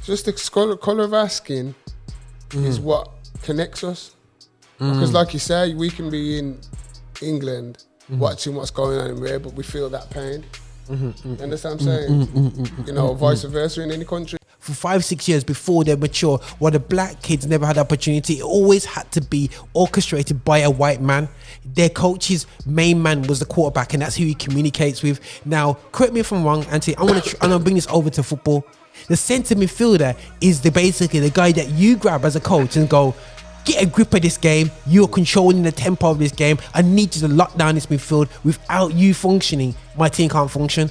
Just the colour of our skin is what connects us. Because like you say, we can be in England watching what's going on in there, but we feel that pain. You understand what I'm saying? You know, vice versa in any country. For 5-6 years before they mature, while the black kids never had the opportunity, it always had to be orchestrated by a white man. Their coach's main man was the quarterback, and that's who he communicates with. Now, correct me if I'm wrong, Auntie, I'm gonna bring this over to football. The centre midfielder is basically the guy that you grab as a coach and go, get a grip of this game. You're controlling the tempo of this game. I need you to lock down this midfield. Without you functioning, my team can't function.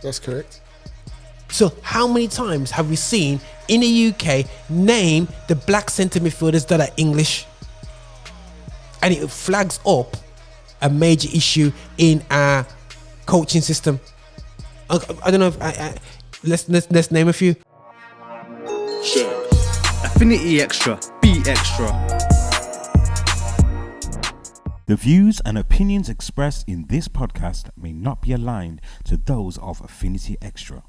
That's correct. So how many times have we seen in the UK name the black centre midfielders that are English? And it flags up a major issue in our coaching system. I don't know if let's name a few. Sure. Affinity Xtra. Be extra. The views and opinions expressed in this podcast may not be aligned to those of Affinity Xtra.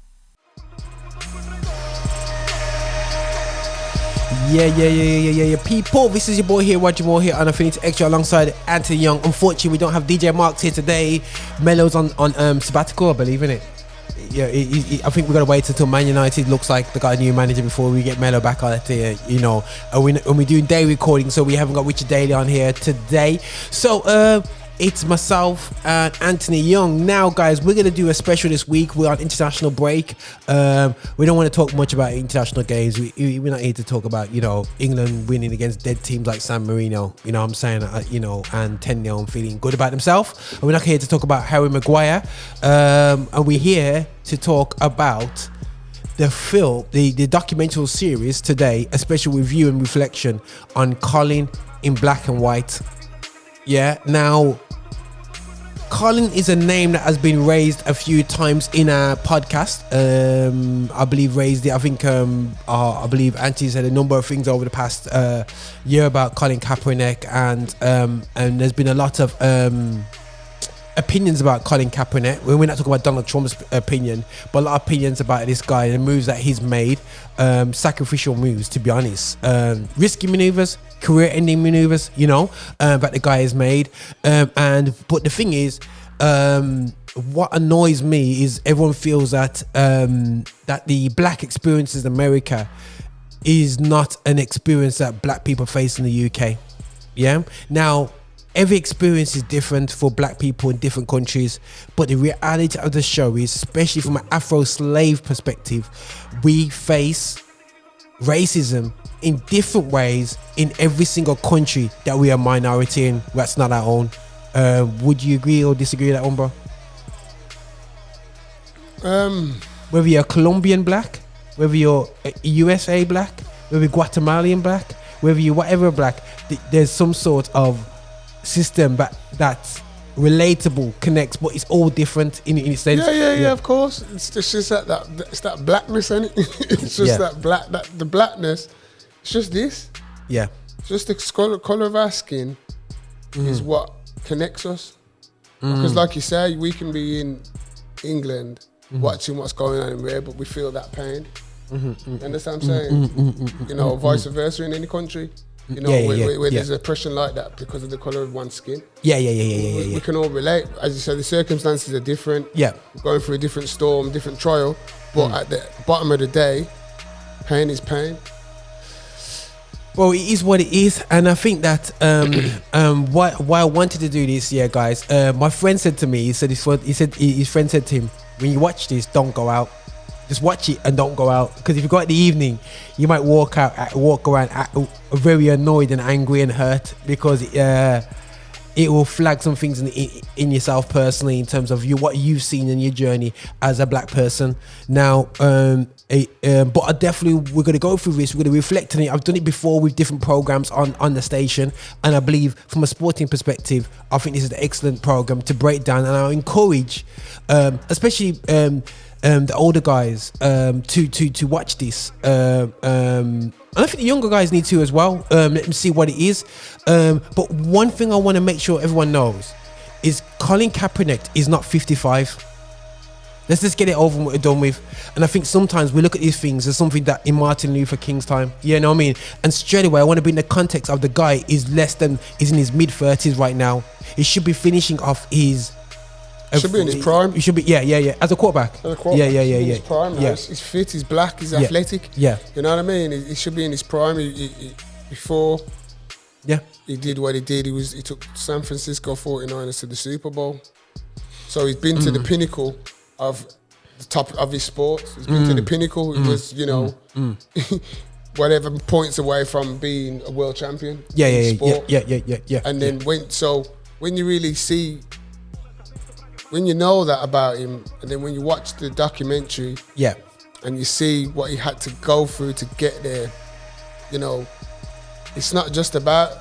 Yeah. People, this is your boy here, Roger Moore here on Affinity Xtra alongside Anthony Young. Unfortunately, we don't have DJ Marx here today. Melo's on sabbatical, I believe, innit? Yeah, I think we're gonna wait until Man United looks like they got a new manager before we get Melo back on here, you know. When we're doing day recording, so we haven't got Richard Daly on here today. So it's myself and Anthony Young. Now, guys, we're gonna do a special this week. We're on international break. We don't want to talk much about international games. We're not here to talk about, you know, England winning against dead teams like San Marino. You know what I'm saying? You know, and 10-0 and feeling good about themselves. And we're not here to talk about Harry Maguire. And we're here to talk about the film, the documentary series today, a special review and reflection on Colin in Black and White. Yeah, now Colin is a name that has been raised a few times in our podcast. I believe raised it. I believe Auntie said a number of things over the past year about Colin Kaepernick, and there's been a lot of opinions about Colin Kaepernick. We're not talking about Donald Trump's opinion, but a lot of opinions about this guy and the moves that he's made. Sacrificial moves, to be honest. Risky maneuvers, career-ending maneuvers, you know, that the guy has made. But the thing is, what annoys me is everyone feels that that the black experiences in America is not an experience that black people face in the UK. Yeah. Now, every experience is different for black people in different countries, but the reality of the show is, especially from an Afro-slave perspective, we face racism in different ways in every single country that we are minority in. That's not our own. Would you agree or disagree with that one, bro? Whether you're Colombian black, whether you're USA black, whether you're Guatemalan black, whether you're whatever black, there's some sort of system that's relatable, connects, but it's all different in its sense. Yeah, of course. It's just that blackness, isn't it? It's just the blackness. It's just this. Yeah. Just the colour of our skin is what connects us. Because like you say, we can be in England watching what's going on in there, but we feel that pain. You understand what I'm saying? You know, vice versa in any country. You know, where there's oppression like that because of the colour of one's skin. We can all relate. As you said, the circumstances are different. Yeah. We're going through a different storm, different trial. But at the bottom of the day, pain is pain. Well, it is what it is. And I think that why I wanted to do this, guys, my friend said to me, his friend said to him, when you watch this, don't go out. Just watch it and don't go out, because if you go out in the evening, you might walk around very annoyed and angry and hurt, because it will flag some things in yourself personally in terms of what you've seen in your journey as a black person. Now, but I definitely, we're going to go through this. We're going to reflect on it. I've done it before with different programs on the station, and I believe from a sporting perspective, I think this is an excellent program to break down. And I encourage, especially the older guys, to watch this. And I think the younger guys need to as well. Let them see what it is. But one thing I want to make sure everyone knows is Colin Kaepernick is not 55. Let's just get it over and done with. And I think sometimes we look at these things as something that in Martin Luther King's time, you know what I mean? And straight away, I want to bring the context of the guy is in his mid-30s right now. He should be finishing off his... Should be in his prime. He should be, yeah. As a quarterback. Yeah. His prime, yeah. He's fit, he's black, he's athletic. Yeah. You know what I mean? He should be in his prime. Before he did what he did, he took San Francisco 49ers to the Super Bowl. So he's been to the pinnacle of the top of his sport. He's been to the pinnacle. He was, whatever points away from being a world champion. Yeah. And then when you really see, when you know that about him, and then when you watch the documentary, and you see what he had to go through to get there, it's not just about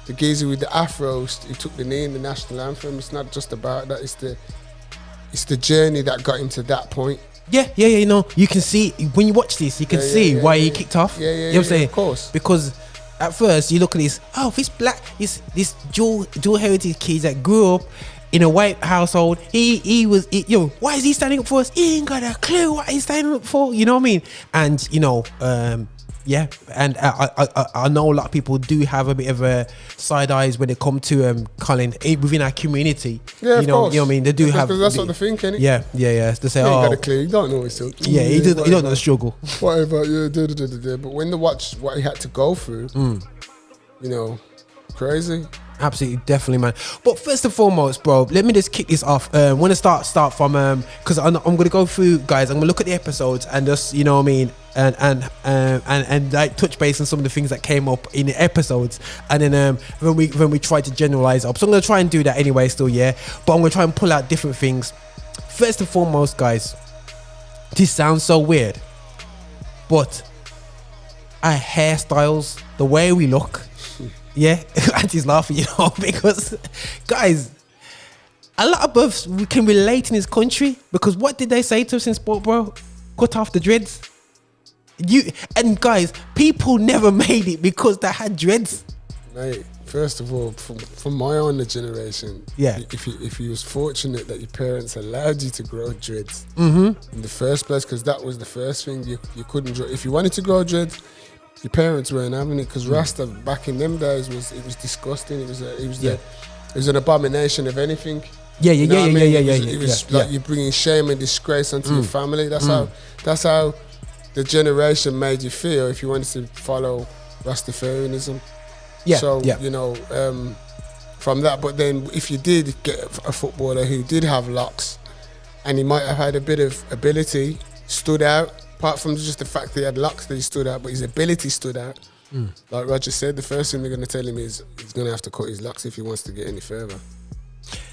the geezer with the afros who took the knee in the national anthem. It's not just about that. It's the journey that got him to that point. Yeah. You can see when you watch this, you can see why he kicked off. You know what I'm saying? Of course. Because at first you look at this, this black, this dual heritage kid that grew up in a white household. Why is he standing up for us? He ain't got a clue what he's standing up for. You know what I mean? And and I know a lot of people do have a bit of a side eyes when it comes to Colin within our community. Yeah, you know what I mean? They do have, because that's what they think, innit? Yeah. They say, he ain't got a clue. He don't know his talk. Yeah, he don't know the struggle. Whatever, But when they watch what he had to go through, crazy. Absolutely, definitely, man. But first and foremost, bro, let me just kick this off. I want to start from because I'm going to go through, guys. I'm going to look at the episodes and just, you know what I mean, and like touch base on some of the things that came up in the episodes, and then when we try to generalize up. So I'm going to try and do that anyway, still, but I'm going to try and pull out different things. First and foremost, guys, this sounds so weird, but our hairstyles, the way we look. Yeah, Auntie's laughing, because guys, a lot of us we can relate in this country, because what did they say to us in sport, bro? Cut off the dreads. And guys, people never made it because they had dreads. Mate, first of all, from my own generation, if you was fortunate that your parents allowed you to grow dreads in the first place, because that was the first thing you couldn't grow. If you wanted to grow dreads, your parents weren't having it, because Rasta back in them days was disgusting. It was an abomination of anything. It was like you're bringing shame and disgrace onto your family. That's how the generation made you feel if you wanted to follow Rastafarianism. From that. But then if you did get a footballer who did have locks, and he might have had a bit of ability, stood out. Apart from just the fact that he had locks that he stood out, but his ability stood out. Like Roger said, the first thing they're going to tell him is he's going to have to cut his locks if he wants to get any further.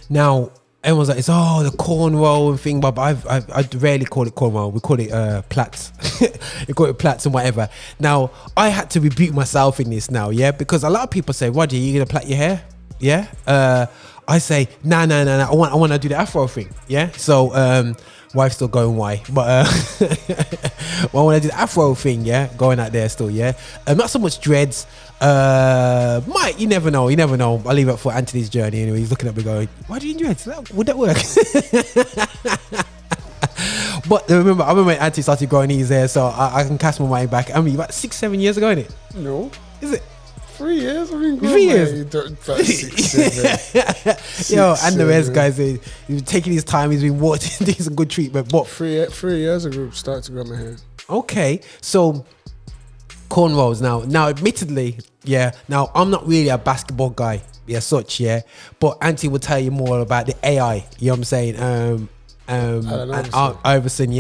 Now, everyone's like, it's the cornrow and thing, but I rarely call it cornrow. We call it plaits. We call it plaits and whatever. Now, I had to rebuke myself in this now, because a lot of people say, Roger, you going to plait your hair? Yeah? I say, nah, I want to do the afro thing, So, wife's still going why, but I want to do the afro thing, going out there still, not so much dreads. You never know. I'll leave it for Anthony's journey anyway. He's looking at me going, why do you do dreads? Would that work? But I remember when Anthony started growing his hair, so I can cast my mind back. I mean, about 6-7 years ago, innit? No. Is it? 3 years? I mean, 3 years. About 6, 7. And the rest, guys, he's been taking his time. He's been watching, doing some good treatment. But 3 years ago, started to grow my hair. Okay, so cornrows now. Admittedly, now I'm not really a basketball guy, but Auntie will tell you more about the AI. You know what I'm saying? And Iverson,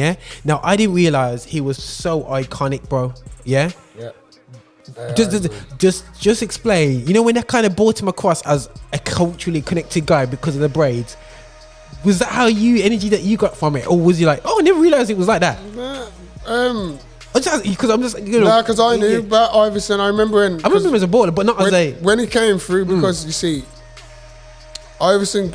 Now I didn't realize he was so iconic, bro. Yeah. Just explain. When they kind of brought him across as a culturally connected guy because of the braids, was that energy that you got from it, or was you like, I never realized it was like that? Because I'm just because I knew about Iverson. I remember him as a baller, but not when he came through. Because you see, Iverson.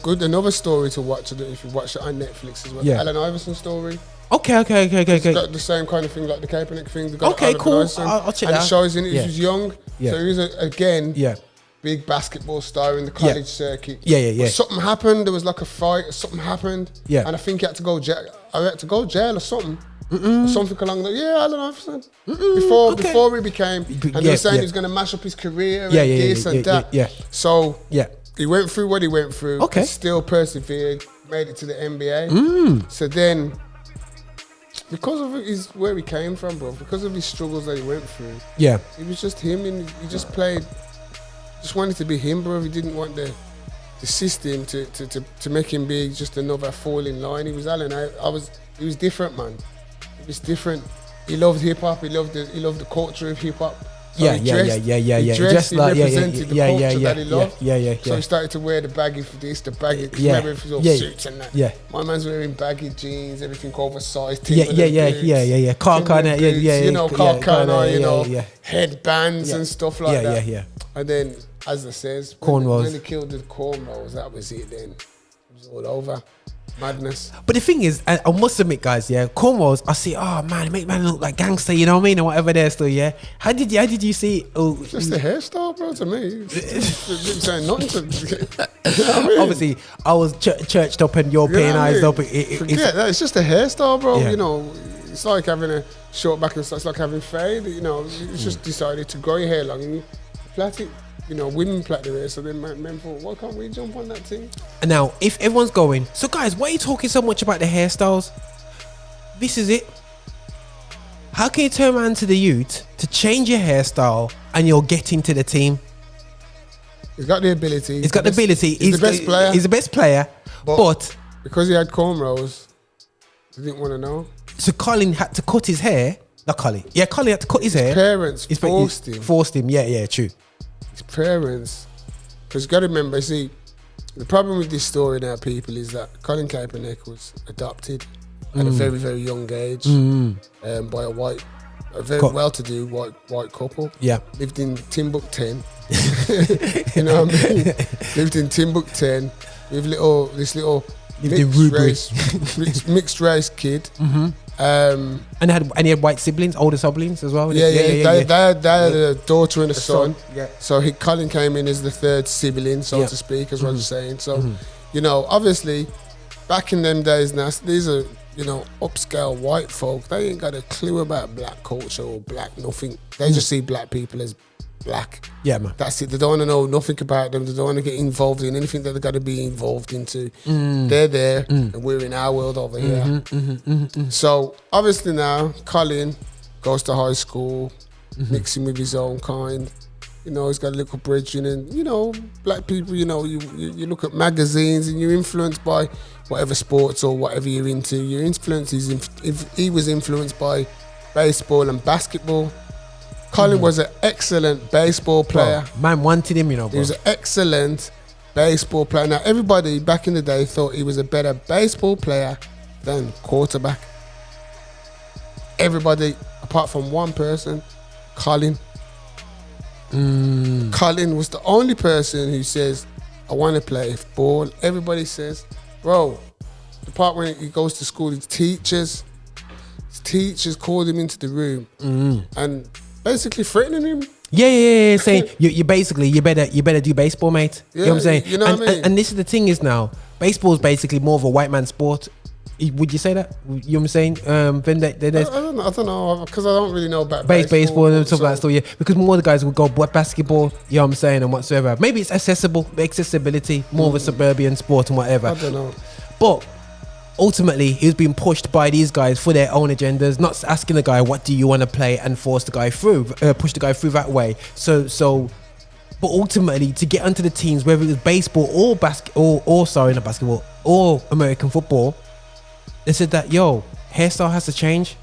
Another story to watch. If you watch it on Netflix as well, the Allen Iverson story. Okay. It's got the same kind of thing like the Kaepernick thing. Okay, cool. I'll check that out. And it shows he was young. So he was big basketball star in the college circuit. Yeah. But something happened. There was like a fight. Or something happened. Yeah. And I think he had to go jail. I had to go jail or something. Or something along that. Yeah, I don't know. Before he became, and they were saying he was going to mash up his career and this and that. Yeah. So he went through what he went through. Okay. Still persevered. Made it to the NBA. So then, because of where he came from, bro, because of his struggles that he went through, it was just him, and he just wanted to be him, bro. He didn't want the system to make him be just another fall in line. He was Alan. He was different, man. He was different. He loved hip hop. He loved the culture of hip hop. So he dressed, he represented the culture that he loved. So he started to wear the baggy for this, the baggy, remember if it was all suits and that. Yeah. My man's wearing baggy jeans, everything oversized. Yeah. Carcana, you know, carcana, headbands and stuff like that. Yeah. And then, as it says, cornrows. When he killed the cornrows, that was it then. It was all over. Madness. But the thing is, I must admit, guys, cornrows, I see, oh man, make man look like gangster, you know what I mean, or whatever there still, How did you see? Just the hairstyle, bro, to me. It didn't say nothing to me. You know what I mean? Obviously, I was churched up and Europeanized up. Forget that, it's just a hairstyle, bro. Yeah. You know, it's like having a short back and it's like having fade, you know, it's just decided to grow your hair long and you plait it. You know, women plait their hair, so then men thought, why can't we jump on that thing? And now, if everyone's going, so guys, why are you talking so much about the hairstyles? This is it. How can you turn around to the youth to change your hairstyle and you're getting to the team? He's got the ability. He's got the ability. He's the best player. He's the best player. But because he had cornrows, he didn't want to know. So Colin had to cut his hair. Not Colin. Yeah, Colin had to cut his hair. Parents forced him. Forced him. Yeah, true. His parents, because you got to remember, see, the problem with this story now, people, is that Colin Kaepernick was adopted at a very, very young age by a very well-to-do white couple. Yeah, lived in Timbuktu. You know what I mean? Lived in Timbuktu with this little mixed race kid. And he had white siblings, older siblings as well. They had a daughter and a son. So Colin came in as the third sibling, so to speak, as Roger's saying. So, you know, obviously, back in them days now, these are, you know, upscale white folk. They ain't got a clue about black culture or black nothing. They just see black people as black. Yeah, man. That's it. They don't want to know nothing about them. They don't want to get involved in anything that they've got to be involved into. They're there and we're in our world over here. So obviously now Colin goes to high school, mixing with his own kind. You know, he's got a little bridging, and you know, black people, you know, you look at magazines and you're influenced by whatever sports or whatever you're into. Your influence is, if he was influenced by baseball and basketball. Colin was an excellent baseball player. Bro, man wanted him, you know, bro. He was an excellent baseball player. Now, everybody back in the day thought he was a better baseball player than quarterback. Everybody, apart from one person, Colin. Colin was the only person who says, I want to play ball. Everybody says, bro, the part when he goes to school, his teachers called him into the room and basically threatening him. Yeah. Saying you basically you better do baseball, mate. Yeah, you know what I'm saying? You know what I mean? And this is the thing is now, baseball is basically more of a white man sport. Would you say that? You know what I'm saying? I don't know, because I don't really know about baseball and stuff like that. So yeah, because more of the guys would go basketball. You know what I'm saying, and whatsoever. Maybe it's accessibility, more of a suburban sport and whatever. I don't know, but ultimately, he was being pushed by these guys for their own agendas, not asking the guy, what do you want to play, and force the guy through, push the guy through that way. But ultimately, to get onto the teams, whether it was baseball or not basketball, or American football, they said that, hairstyle has to change.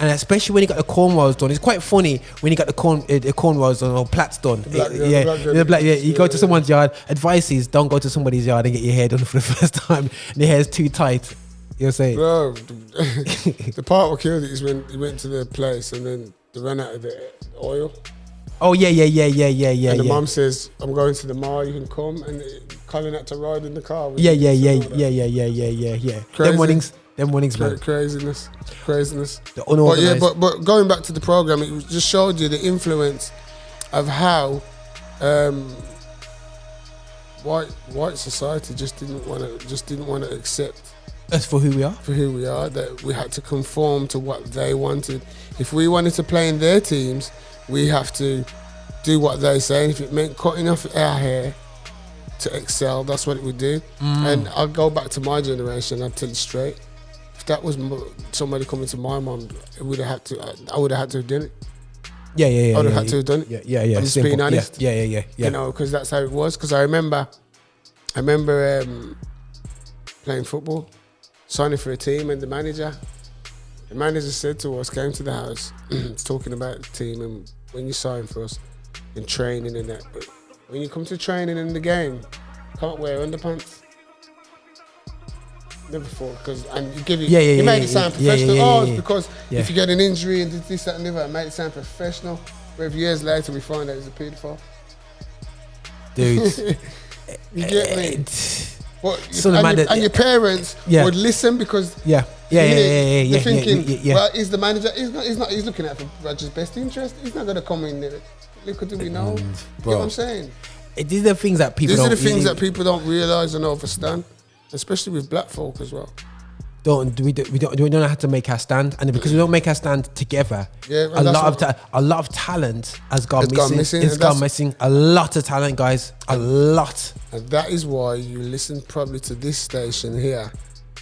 And especially when he got the cornrows done. It's quite funny when he got the cornrows done or plaits done. You go to someone's yard, advice is don't go to somebody's yard and get your hair done for the first time and your hair's too tight. You know what I'm saying? Bro, the part what killed it is when he went to the place and then they ran out of the oil. Oh, yeah. And the mum says, I'm going to the mall, you can come. And Colin had to ride in the car. Yeah. Them winnings, man. Craziness. The unorganized. But going back to the program, it just showed you the influence of how white society just didn't want to accept Us for who we are. that we had to conform to what they wanted. If we wanted to play in their teams, we have to do what they say. If it meant cutting off our hair to excel, that's what it would do. And I'll go back to my generation. I'll tell you straight. If that was somebody coming to my mom, I would have had to have done it. Yeah. I would have had to have done it. Yeah. I'm just being honest. Yeah. You know, because that's how it was. Because I remember playing football, signing for a team, and the manager said to us, came to the house, talking about the team and when you sign for us and training and that. But when you come to training in the game, can't wear underpants. Never thought, and you made it sound professional. It's because if you get an injury and this, that, and the other, it made it sound professional. But years later, we find out he's a paedophile. Dude. You get me? And your parents would listen because they're thinking, well, he's the manager. He's looking out for Roger's best interest. He's not going to come in there. Little do we know. You know what I'm saying? These are the things that people that people don't realise and understand, especially with black folk as well. We don't know how to make our stand, and because we don't make our stand together, a lot of talent has gone missing. It's gone missing. A lot of talent, guys. A lot. And that is why you listen probably to this station here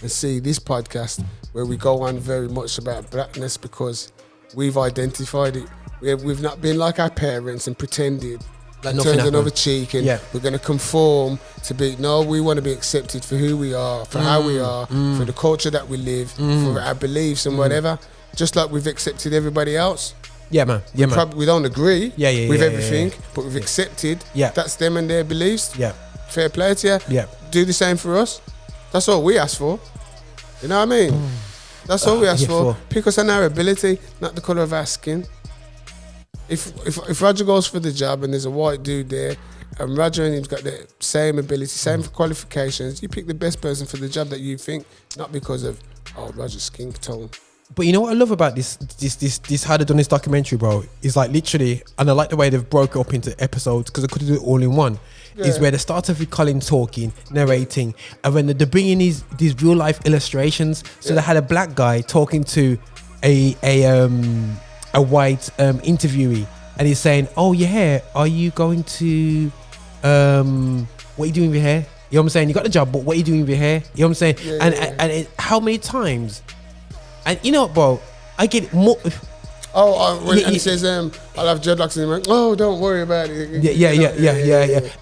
and see this podcast where we go on very much about blackness, because we've identified it. We've not been like our parents and pretended like turned another cheek and we're going to conform to be. No, we want to be accepted for who we are, for how we are, for the culture that we live, for our beliefs and whatever. Just like we've accepted everybody else. Yeah, man. We don't agree with everything, but we've accepted. Yeah. That's them and their beliefs. Yeah. Fair play to you. Yeah. Do the same for us. That's all we ask for. You know what I mean? That's all we ask for. Pick us on our ability, not the colour of our skin. If Roger goes for the job and there's a white dude there, and Roger and him's got the same ability, same qualifications, you pick the best person for the job that you think, not because of Roger's skin tone. But you know what I love about this how they've done this documentary, bro, is like literally, and I like the way they've broke it up into episodes because they could do it all in one. Is where they start off with Colin talking, narrating, and when they're bringing these real life illustrations. So they had a black guy talking to a white interviewee, and he's saying, "Oh, your hair, are you going to what are you doing with your hair?" You know what I'm saying? You got the job, but what are you doing with your hair? You know what I'm saying? How many times? And you know what, bro? I get more. And he says, "I'll have dreadlocks," and he's like, "Oh, don't worry about it." Yeah.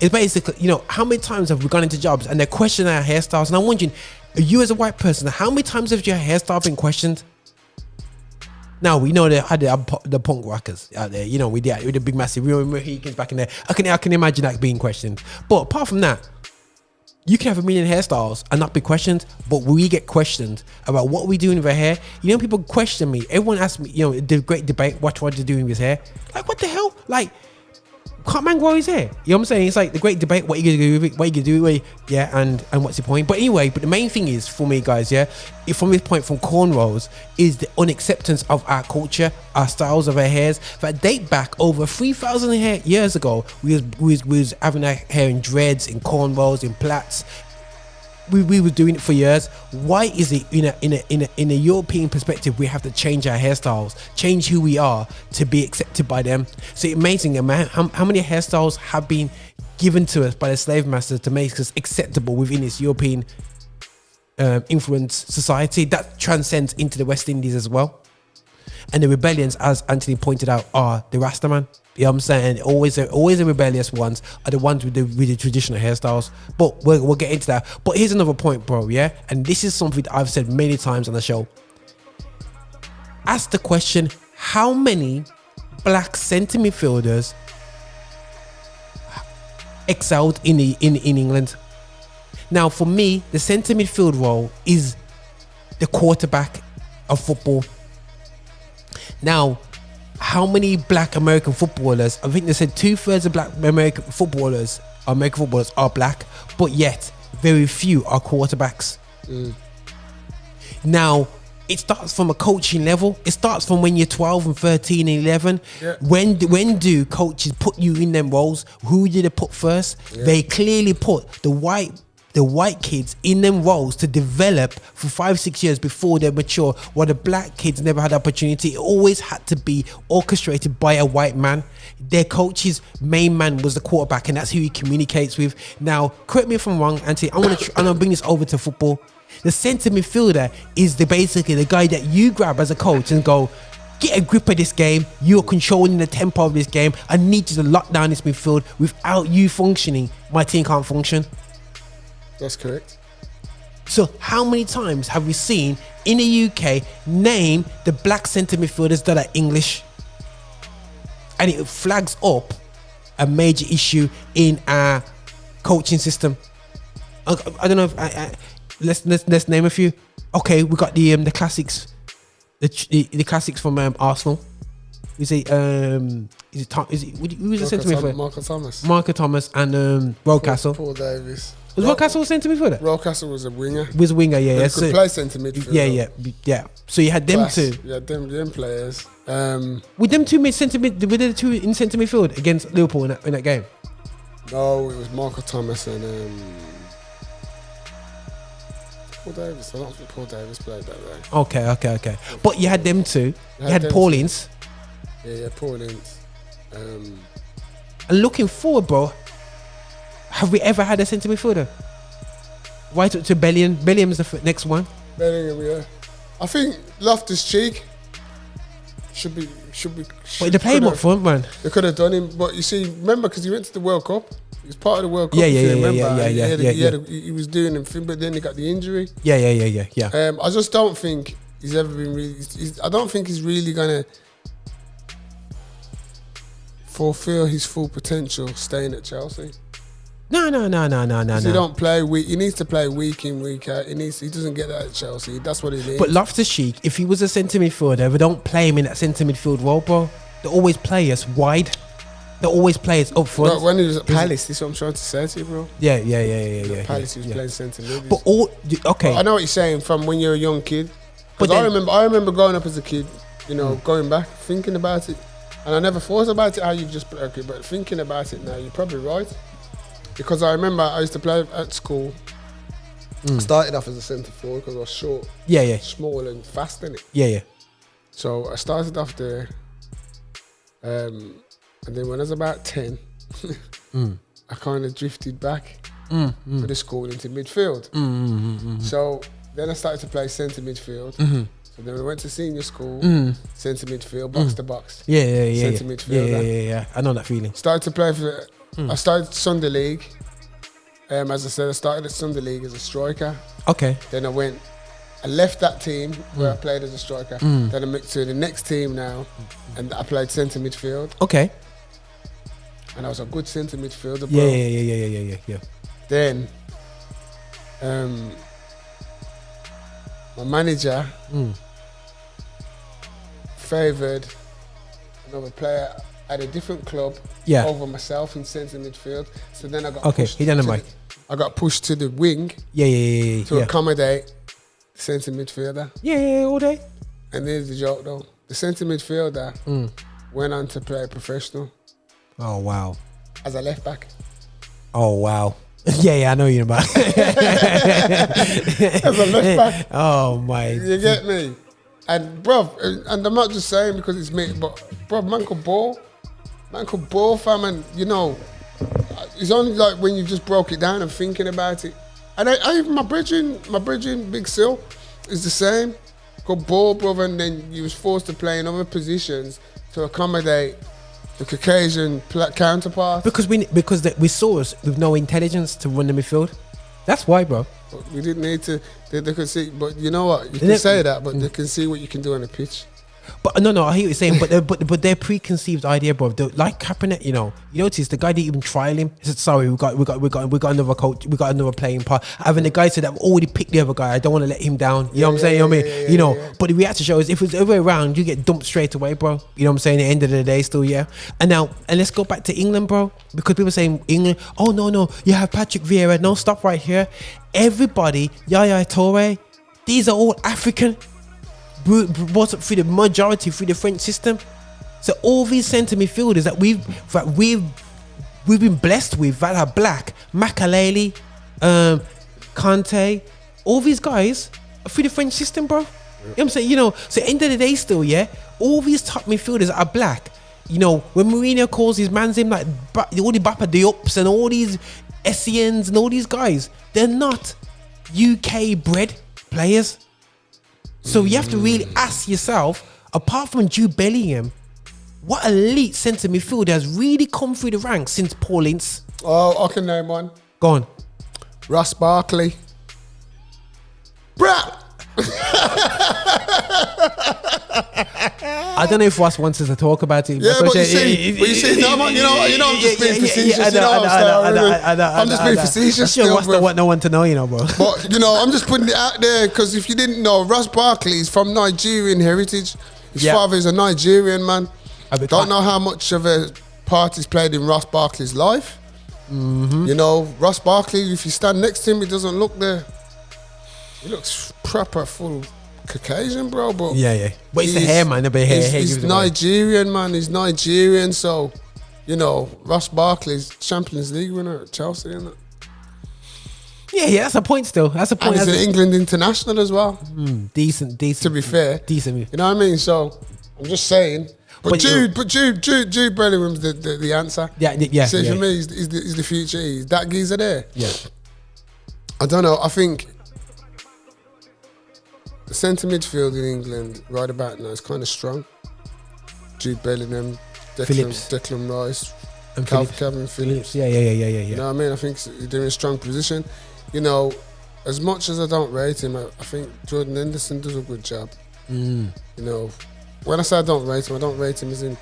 It's basically, you know, how many times have we gone into jobs and they're questioning our hairstyles? And I'm wondering, you as a white person, how many times have your hairstyle been questioned? Now we know they had the punk rockers out there. You know, with the big massive real Mohicans back in there. I can imagine that being questioned. But apart from that, you can have a million hairstyles and not be questioned, but we get questioned about what we doing with our hair. You know, people question me. Everyone asks me, you know, the great debate, what you're doing with his hair. Like, what the hell? Like, can't man grow his hair? You know what I'm saying? It's like the great debate, what you gonna do with it, what you gonna do with it, and what's the point? But anyway, the main thing is, for me, guys, from this point from cornrows, is the unacceptance of our culture, our styles of our hairs that date back over 3,000 years ago. We was having our hair in dreads, in cornrows, in plaits. We were doing it for years. Why is it in a European perspective we have to change our hairstyles, change who we are to be accepted by them? So it's amazing, man, how many hairstyles have been given to us by the slave masters to make us acceptable within this European influence society that transcends into the West Indies as well. And the rebellions, as Anthony pointed out, are the Rastaman. You know what I'm saying? Always the rebellious ones are the ones with the traditional hairstyles. But we'll get into that. But here's another point, bro, yeah? And this is something that I've said many times on the show. Ask the question, how many black centre midfielders excelled in England? Now, for me, the centre midfield role is the quarterback of football. Now, how many black American footballers? I think they said 2/3 of black American footballers are black, but yet very few are quarterbacks. Now, it starts from a coaching level. It starts from when you're 12 and 13 and 11. Yeah. When do coaches put you in them roles? Who did they put first? Yeah. They clearly put the white kids in them roles to develop for 5-6 years before they mature, while the black kids never had opportunity. It always had to be orchestrated by a white man. Their coach's main man was the quarterback, and that's who he communicates with. Now, correct me if I'm wrong, Auntie. I'm gonna bring this over to football. The centre midfielder is basically the guy that you grab as a coach and go, get a grip of this game. You're controlling the tempo of this game. I need you to lock down this midfield. Without you functioning, my team can't function. That's correct. So how many times have we seen in the UK name the black centre midfielders that are English? And it flags up a major issue in our coaching system. I don't know if let's name a few. Okay, we got the classics, the classics from Arsenal. We say who was the centre midfielder? Marco Thomas and Rocastle. Paul Davis. Was Rocastle a centre midfielder? Rocastle was a winger. Was a winger, yeah. He could play centre midfield. Yeah. So you had them two. Yeah, them players. With them two centre midfield against Liverpool in that game. No, it was Marco Thomas and Paul Davis. I don't think Paul Davis played that day. Okay. But you had them two. You had Paulins. Yeah, Paulins. And looking forward, bro, have we ever had a centre midfielder? Right up to Bellingham. Bellingham's the next one. Bellingham, yeah. I think Loftus-Cheek should be. But they play him up front, man. They could have done him, but you see, remember, because he went to the World Cup. He was part of the World Cup. He was doing him, but then he got the injury. Yeah. I just don't think he's ever been really. I don't think he's really gonna fulfill his full potential staying at Chelsea. No. He don't play week. He needs to play week in, week out. He doesn't get that at Chelsea. That's what he needs. But Loftus-Cheek, if he was a centre midfielder, they don't play him in that centre midfield role, bro. They always play us wide. They always play us up front. But when he was at Palace, this is what I'm trying to say to you, bro. Yeah. Palace, he was playing centre mid. But I know what you're saying from when you're a young kid. Because I remember growing up as a kid, going back, thinking about it, and I never thought about it how you've just put it, but thinking about it now, you're probably right. Because I remember I used to play at school. I started off as a centre forward because I was short, small and fast, innit? Yeah. So I started off there, and then when I was about 10, I kind of drifted back for the school into midfield. So then I started to play centre midfield. So then I went to senior school, centre midfield, box to box. Centre midfielder. Yeah. I know that feeling. Started to play for. I started Sunday League. As I said, I started at Sunday League as a striker. Okay. Then I left that team where I played as a striker. Then I moved to the next team now, and I played centre midfield. Okay. And I was a good centre midfielder, bro. Yeah. Then, my manager favoured another player at a different club over myself in centre midfield. So then I got pushed. I got pushed to the wing. To accommodate the centre midfielder. Yeah, all day. And here's the joke though: the centre midfielder went on to play professional. Oh wow! As a left back. Oh wow! Yeah, I know you're about. As a left back. Oh my! You get me? And bruv, and I'm not just saying because it's me, but bruv, man could ball, fam, and it's only like when you just broke it down and thinking about it. And I my brethren, Big Sil, is the same. Could ball, brother, and then you was forced to play in other positions to accommodate the Caucasian counterpart. Because we saw us with no intelligence to run the midfield. That's why, bro. But we didn't need to. They could see, but you know what? You can say that, but they can see what you can do on the pitch. But no, I hear what you're saying. but their preconceived idea, bro. Like Kaepernick, you notice the guy didn't even trial him. He said, "Sorry, we got another coach. We got another playing part." And the guy said, "I've already picked the other guy. I don't want to let him down." You know what I'm saying? But the reaction show is if it's the other way around, you get dumped straight away, bro. You know what I'm saying? At the end of the day, still, yeah. And let's go back to England, bro, because people saying England. Oh no, you have Patrick Vieira. No, stop right here. Everybody, Yaya Toure. These are all African. brought up through the majority through the French system. So all these centre midfielders that we've been blessed with, that are black, Makaleli, Kante, all these guys are through the French system, bro. You know what I'm saying? You know, so end of the day still, yeah, all these top midfielders are black. You know, when Moorinho calls his man's him like all the Bapa Diops and all these SCNs and all these guys, they're not UK bred players. So you have to really ask yourself, apart from Jude Bellingham, what elite centre midfielder has really come through the ranks since Paul Ince? Oh, I can name one. Go on. Ross Barkley. Bruh! I don't know if Ross wants us to talk about it. Yeah, but you see, no, I'm just being facetious. I'm just being facetious. Sure, Ross don't want no one to know, you know, bro. But I'm just putting it out there because if you didn't know, Ross Barkley is from Nigerian heritage. His father is a Nigerian man. Don't know how much of a part he's played in Ross Barkley's life. Mm-hmm. You know, Ross Barkley, if you stand next to him, he doesn't look there. He looks proper full Caucasian, bro. But yeah. But it's the hair, man. He's Nigerian, man. He's Nigerian. So, you know, Ross Barkley's Champions League winner at Chelsea, isn't it? Yeah, that's a point still. That's a point. And he's an England international as well. Decent. To be fair. Decent. You know what I mean? So, I'm just saying. But Jude Bellingham's the answer. Yeah. So for me, he's the future. He's that geezer there. Yeah. I don't know. I think the centre midfield in England right about now is kind of strong. Jude Bellingham, Declan Rice, and Calvin Phillips. Yeah. You know what I mean? I think they're in a strong position. You know, as much as I don't rate him, I think Jordan Henderson does a good job. You know, when I say I don't rate him as in,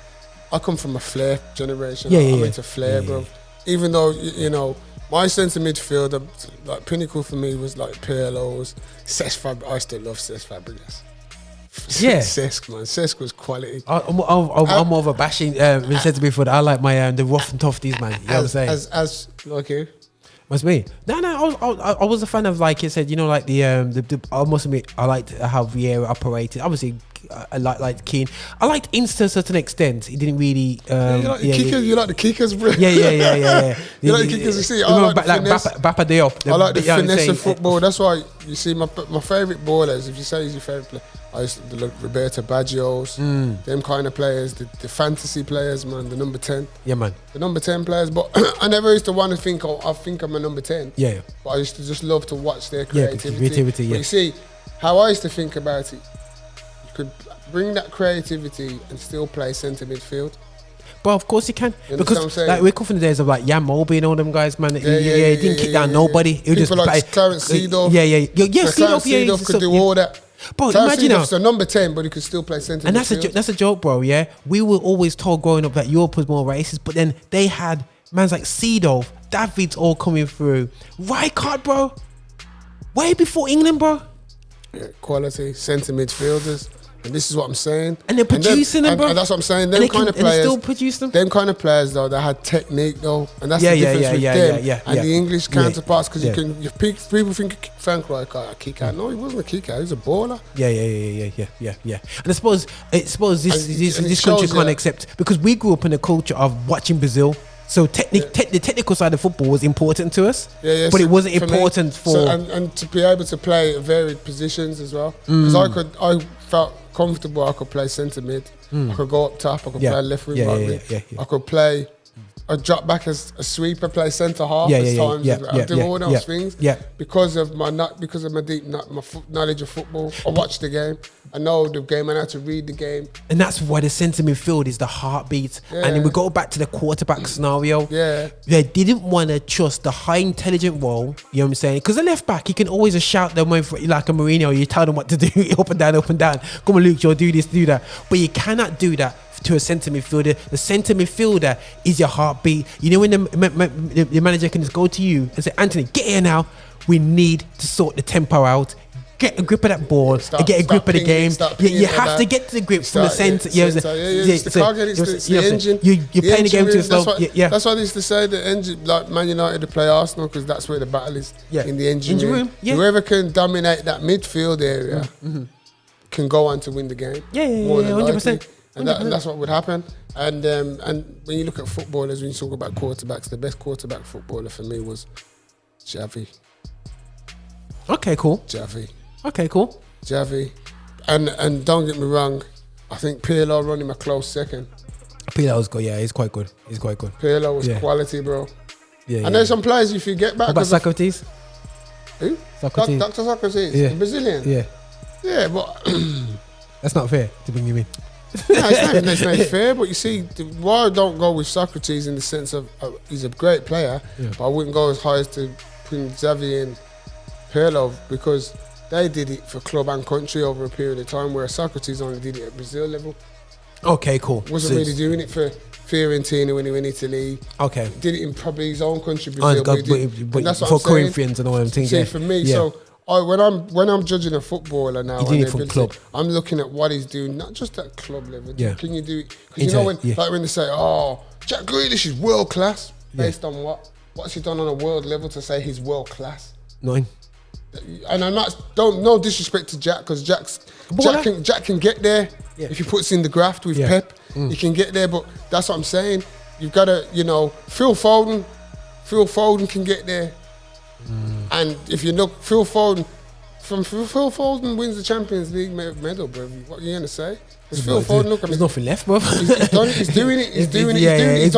I come from a flair generation. I'm into flair, bro. Even though, you know, my centre midfielder, like pinnacle for me was like PLO's, Cesc Fabregas. I still love Cesc Fabregas. Yeah. Cesc, man. Cesc was quality. I'm more of a bashing, when said to me before, I like my, the rough and tofties, man. You know what I'm saying? As okay. What's me? No, I was a fan of, like you said, you know, like the I must admit, I liked how Vieira operated. Obviously, I like Keane. I liked Insta to a certain extent. He didn't really. You like the kickers, bro. Yeah. You like the kickers. You see, I like the finesse. Bapa Diop. I like the finesse of football. That's why you see my favourite ballers. If you say he's your favourite player, I used to look Roberto Baggio's, them kind of players, the fantasy players, man. The number 10. Yeah, man. The number 10 players, but I never used to want to think. I think I'm a number 10. Yeah. But I used to just love to watch their creativity. But you see, how I used to think about it. Could bring that creativity and still play centre midfield. But of course you can, because like we're coming from the days of like Jan Molby and all them guys, man. He didn't kick down nobody. He just like Clarence Seedorf. Clarence Seedorf could do all that. But imagine Seedorf's a number 10, but he could still play centre midfield. And that's a joke, bro. Yeah, we were always told growing up that Europe was more racist, but then they had mans like Seedorf, Davids all coming through. Rijkaard, bro, way before England, bro. Yeah, quality centre midfielders. And this is what I'm saying. And they're producing them, bro. And that's what I'm saying. Them kind of players. And still produce them. Them kind of players, though, that had technique, though. And that's the difference with them and the English counterparts. Because people think Frank Rijkaard a kick out. No, he wasn't a kick out. He was a baller. Yeah. And I suppose this country can't accept, because we grew up in a culture of watching Brazil. So the technical side of football was important to us, but it wasn't important for and to be able to play varied positions as well. Because I felt comfortable. I could play centre mid. I could go up top. I could play left wing, right wing. I could play. I drop back as a sweeper, play centre half as times. I do all those things because of my deep knowledge of football. I watch the game. I know the game. I know how to read the game. And that's why the centre midfield is the heartbeat. And then we go back to the quarterback scenario. They didn't want to trust the high intelligent role. You know what I'm saying? Because the left back, you can always just shout them like a Moorinho. You tell them what to do, up and down. Come on, Luke, Joe, do this, do that. But you cannot do that to a centre midfielder. The centre midfielder is your heartbeat. You know when the manager can just go to you and say, Anthony, get here now. We need to sort the tempo out. Get a grip of that ball and get a grip of the game. You have to get to the grip from the centre. It's the target, it's the engine. You're playing the game too slow. That's why they used to say the engine, like Man United to play Arsenal, because that's where the battle is, in the engine room. Yeah. Whoever can dominate that midfield area can go on to win the game. Yeah, more than 100%. likely. And that's what would happen. And when you look at footballers, when you talk about quarterbacks, the best quarterback footballer for me was Xavi. Okay, cool. Xavi. Okay, cool. Xavi. And don't get me wrong, I think Pirlo running a close second. Pirlo was good. Yeah, he's quite good. Pirlo was quality, bro. Yeah. And there's some players if you get back. What about Socrates? Who? Socrates. Dr. Socrates, Yeah. the Brazilian. Yeah. Yeah, but That's not fair to bring you in. no, it's not fair. But you see, why I don't go with Socrates in the sense of he's a great player, but I wouldn't go as high as to bring Xavi and Pirlo because they did it for club and country over a period of time, where Socrates only did it at Brazil level. Okay, cool. Wasn't really doing it for Fiorentina when he went to Italy. Okay. Did it in probably his own country, Brazil. But and that's what for I'm saying. Corinthians and all them things. See, for me, so when I'm judging a footballer now, He's doing it for club. I'm looking at what he's doing, not just at club level. Yeah. Can you do it? Because you know when they say, "Oh, Jack Grealish is world class," based on what? What's he done on a world level to say he's world class? Nothing. And I'm not. No disrespect to Jack, because Jack can get there if he puts in the graft with Pep. He can get there, but that's what I'm saying. You've got to, Phil Foden can get there. And if you look, Phil Foden wins the Champions League medal, bro. What are you gonna say? Phil Foden, look, there's nothing left, bro. He's done it. He's doing it. He's done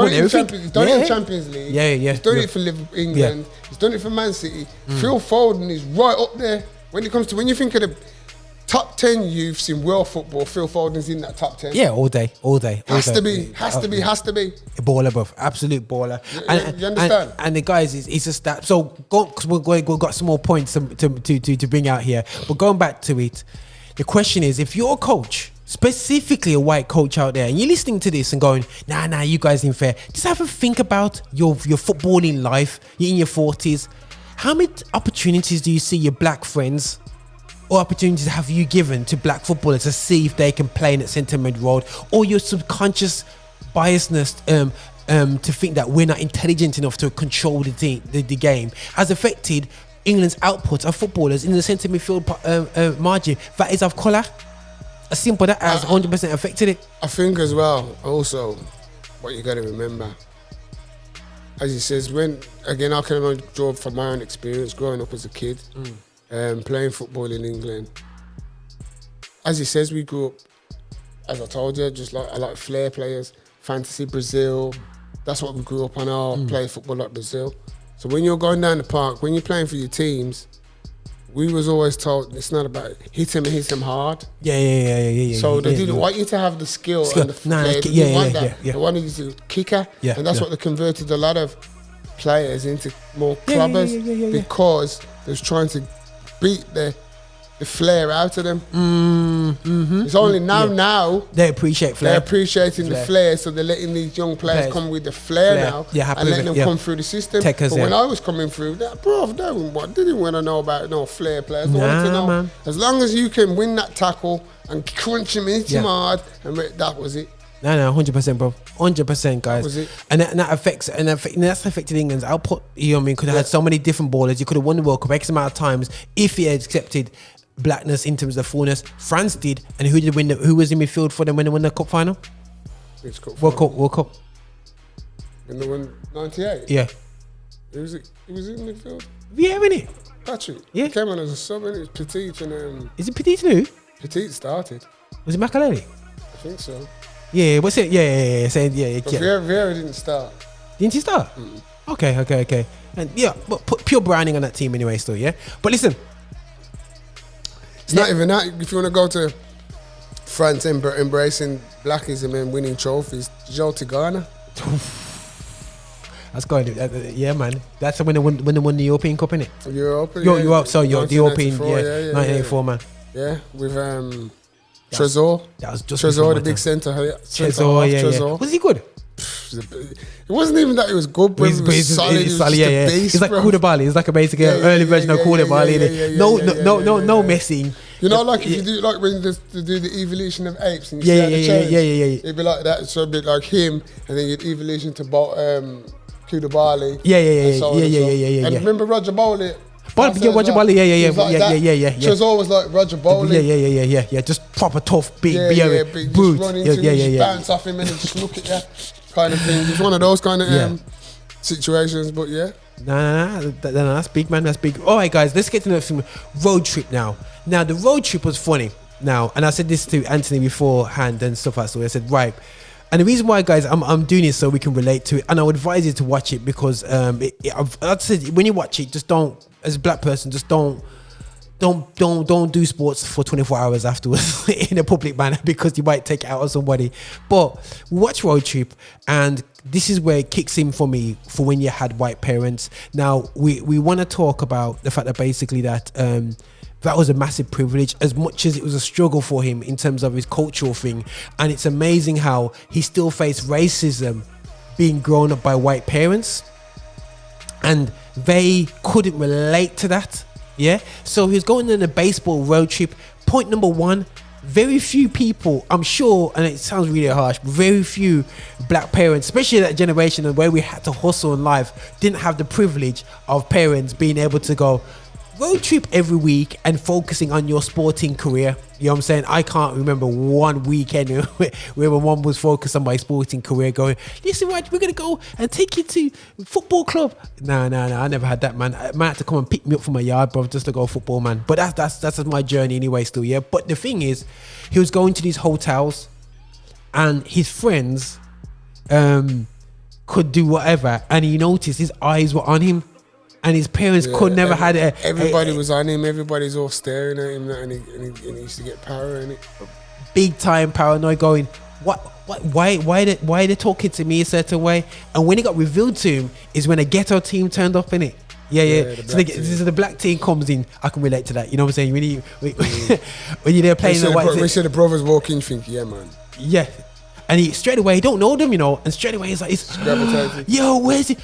it in the Champions League. He's done it for England. He's done it for Man City. Phil Foden is right up there when it comes to, when you think of the top 10 youths in world football, Phil Foden's in that top 10. Yeah, all day. Has to be. A baller, bro. Absolute baller. You understand? And the guys, it's just that. So, because we've got some more points to bring out here. But going back to it, the question is, if you're a coach, specifically a white coach out there, and you're listening to this and going, nah, you guys ain't fair. Just have a think about your footballing life. You're in your 40s. How many opportunities do you see your black friends, or opportunities have you given to black footballers to see if they can play in at centre mid road, or your subconscious biasness to think that we're not intelligent enough to control the game has affected England's output of footballers in the centre midfield margin that is of colour? As simple that has 100% affected it. I think as well, also, what you got to remember, as he says, I can only draw from my own experience growing up as a kid, playing football in England. As he says, we grew up, as I told you, just like flair players, fantasy Brazil. That's what we grew up on, play football like Brazil. So when you're going down the park, when you're playing for your teams, we was always told it's not about hit him hard. Yeah. So they didn't want you to have the skill and the flair. They wanted you to kicker, and that's what they converted a lot of players into more clubbers because they was trying to beat the flair out of them. It's only now they appreciate flair. They're appreciating the flair, so they're letting these young players come with the flair now and letting them come through the system. But when I was coming through, they didn't want to know about no flair players. They wanted to know, man, as long as you can win that tackle and crunch him, hit him hard, and that was it. No, 100%, bro. 100%, guys. That was it. And that's affected England's output. You know what I mean? Could have had so many different ballers. You could have won the World Cup X amount of times if he had accepted blackness in terms of fullness. France did, and who did win? Who was in midfield for them when they won the cup final? World Cup. When they won 98. Yeah. He was in midfield. Yeah, innit? Patrick. Yeah. He came on as a sub. It was Petit and Is it Petit too? Petit started. Was it Makaleli? I think so. Yeah. What's it? Yeah. Saying yeah. But Vieira didn't start. Didn't he start? Okay. And but put pure branding on that team anyway. Still, yeah. But listen. It's not even that. If you want to go to France embracing blackism and winning trophies, Joe Tigana. That's going. Yeah, man. That's when they won the European Cup, innit? European. The European. 1984, man. Yeah, with Trésor. That was just Trésor, the big centre. Trésor, yeah. Was he good? It wasn't even that he was good, but he was solid. He was just a beast, he's like Koulibaly. He's like a basic early version of Koulibaly. No messing. You know, like if you do, like when they do the evolution of apes and you see how they change. It'd be like that. So it'd be like him, and then you'd evolution to Koulibaly. Yeah. And remember Roger Bowley? Roger Bowley, yeah. She was always like Roger Bowley. Yeah. Just proper tough, big, big, brute. Just run into him, just bounce off him and just look at you, kind of thing. It's one of those kind of situations, but yeah. No, that's big, man. That's big. All right, guys, let's get to some road trip now. Now, the road trip was funny. Now, and I said this to Anthony beforehand and stuff like that. So I said, right. And the reason why, guys, I'm doing this so we can relate to it, and I would advise you to watch it because I'd say when you watch it, just don't, as a black person, just don't do sports for 24 hours afterwards in a public manner because you might take it out on somebody. But watch Road Trip, and this is where it kicks in for me for when you had white parents. Now we want to talk about the fact that basically that that was a massive privilege, as much as it was a struggle for him in terms of his cultural thing. And it's amazing how he still faced racism being grown up by white parents, and they couldn't relate to that. Yeah, so he was going on a baseball road trip. Point number one, very few people, I'm sure, and it sounds really harsh, but very few black parents, especially that generation where we had to hustle in life, didn't have the privilege of parents being able to go road trip every week and focusing on your sporting career. You know what I'm saying? I can't remember one weekend where my mom was focused on my sporting career going, listen, right, we're going to go and take you to football club. No, I never had that, man. I might have to come and pick me up from my yard, bro, just to go football, man. But that's my journey anyway still, yeah? But the thing is, he was going to these hotels and his friends could do whatever, and he noticed his eyes were on him. And his parents could never had a... Everybody was on him. Everybody's all staring at him, and he used to get paranoid. Big time paranoid, going, why they talking to me a certain way? And when it got revealed to him is when a ghetto team turned up in it. Yeah. So the black team comes in. I can relate to that. You know what I'm saying? When you're there playing the white team. We see the brothers walk in, think, yeah, man. Yeah. And he straight away, he don't know them, you know, and straight away he's like, yo, where's he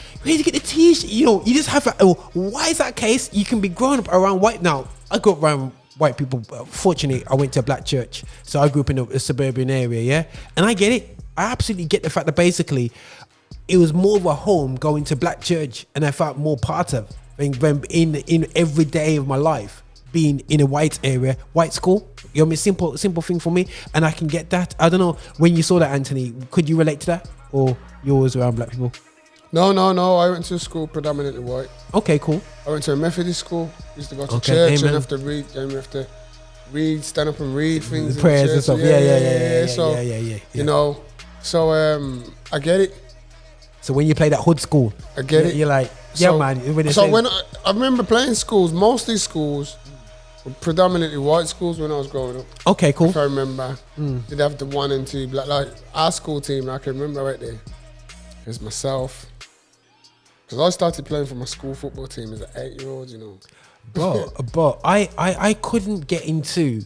get the t-shirt? You know, you just have why is that case? You can be growing up around white. Now, I grew up around white people. Fortunately, I went to a black church, so I grew up in a suburban area, yeah? And I get it. I absolutely get the fact that basically it was more of a home going to black church, and I felt more part of in every day of my life being in a white area, white school. You know what I mean? Simple thing for me, and I can get that. I don't know, when you saw that, Anthony, could you relate to that, or you always around black people? No. I went to school predominantly white. Okay, cool. I went to a Methodist school. Used to go to church and have to read. And we have to read, stand up and read things. Prayers and stuff. Yeah. So you know, so I get it. So when you play that hood school, I get it. You're like, yeah, so, man. So when I remember playing schools, most of these schools were predominantly white schools when I was growing up. Okay, cool. If I remember, they'd have the 1 and 2 black. Like our school team, I can remember right there. It was myself, because I started playing for my school football team as an 8-year-old, you know. But I couldn't get into.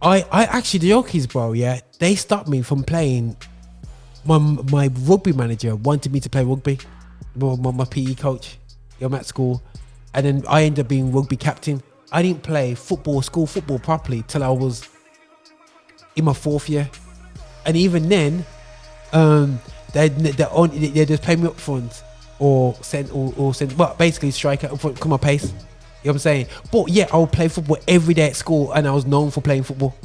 I actually, the Yorkies, bro. Yeah, they stopped me from playing. My rugby manager wanted me to play rugby. My PE coach, I'm at school, and then I ended up being rugby captain. I didn't play school football properly till I was in my 4th year, and even then, they just play me up front or send, but basically striker up front, come on pace. You know what I'm saying? But yeah, I would play football every day at school, and I was known for playing football.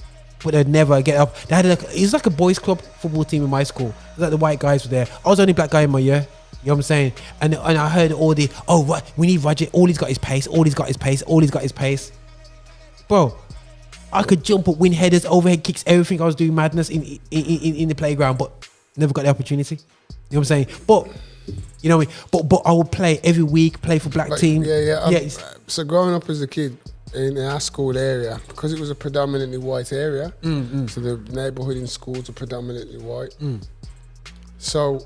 But they'd never get up. They had it was like a boys' club football team in my school. It was like the white guys were there. I was the only black guy in my year. You know what I'm saying? And I heard all the, we need Roger. All he's got is pace. All he's got is pace. Bro, I could jump up, win headers, overhead kicks, everything. I was doing madness in the playground, but never got the opportunity. You know what I'm saying? But, you know what I mean? But I would play every week, play for black team. Yeah. So growing up as a kid in our school area, because it was a predominantly white area, so the neighbourhood in schools are predominantly white. So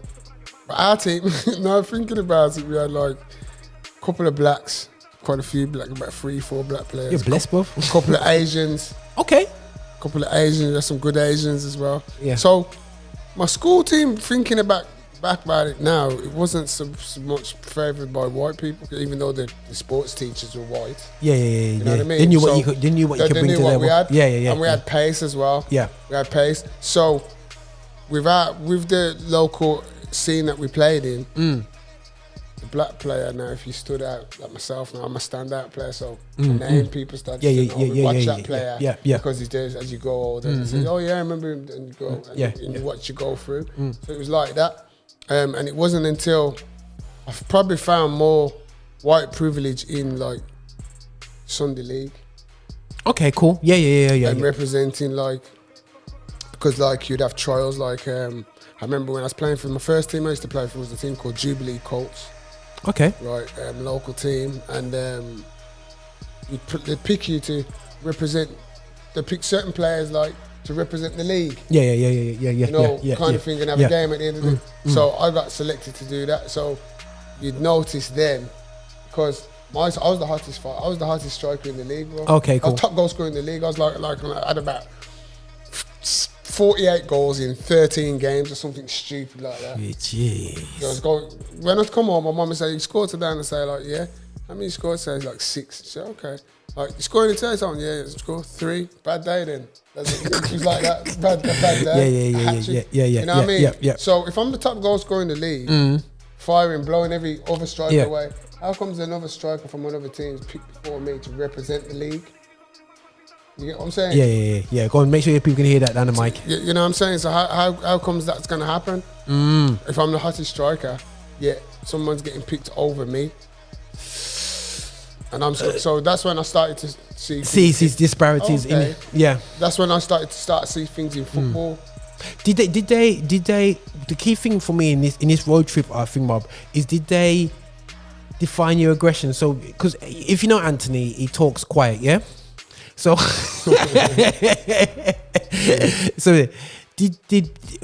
our team, now thinking about it, we had like a couple of blacks, quite a few black, about 3-4 black players. You're blessed, bro. A couple of Asians. Okay. A couple of Asians, there's some good Asians as well. Yeah. So my school team, thinking back about it now, it wasn't so much favoured by white people, even though the sports teachers were white. Yeah. You know what I mean? They knew what you could bring to their work. Yeah. And we had pace as well. Yeah. We had pace. So with the local scene that we played in, the black player now, if you stood out like myself now, I'm a standout player, so the name people start to watch that player because he's there as you grow older. And say, oh yeah, I remember him, and you go and you watch you go through. So it was like that, and it wasn't until I've probably found more white privilege in like Sunday League. Okay, cool. Yeah. And representing like, because like you'd have trials like I remember when I was playing for my first team I used to play for was a team called Jubilee Colts. Okay. Right, local team, and they'd pick you to represent. They pick certain players like to represent the league. Yeah. You know, kind of thing, and have a game at the end of the. So I got selected to do that. So you'd notice then, because I was the hottest striker in the league, bro. Okay, cool. I was top goal scorer in the league. I was like I had about 48 goals in 13 games or something stupid like that. Jeez. When I come home, my mum would say, you scored today? And I say, like, yeah. How many you scored today? Like 6. She said, okay. Like, you scored in today? Something? Yeah, scored 3. Bad day then. It was like that. Bad day. Yeah. You know what I mean? Yeah. So if I'm the top goal scorer in the league, firing, blowing every other striker away, how comes another striker from another team is picked before me to represent the league? You get what I'm saying? Yeah. Go on, make sure people can hear that down the mic. You know what I'm saying? So how comes that's going to happen? If I'm the hottest striker, someone's getting picked over me. And so that's when I started to see these disparities. Okay. Yeah. That's when I started to see things in football. Did they? The key thing for me in this road trip, I think, Bob, is did they define your aggression? So, because if you know Anthony, he talks quiet, yeah. So,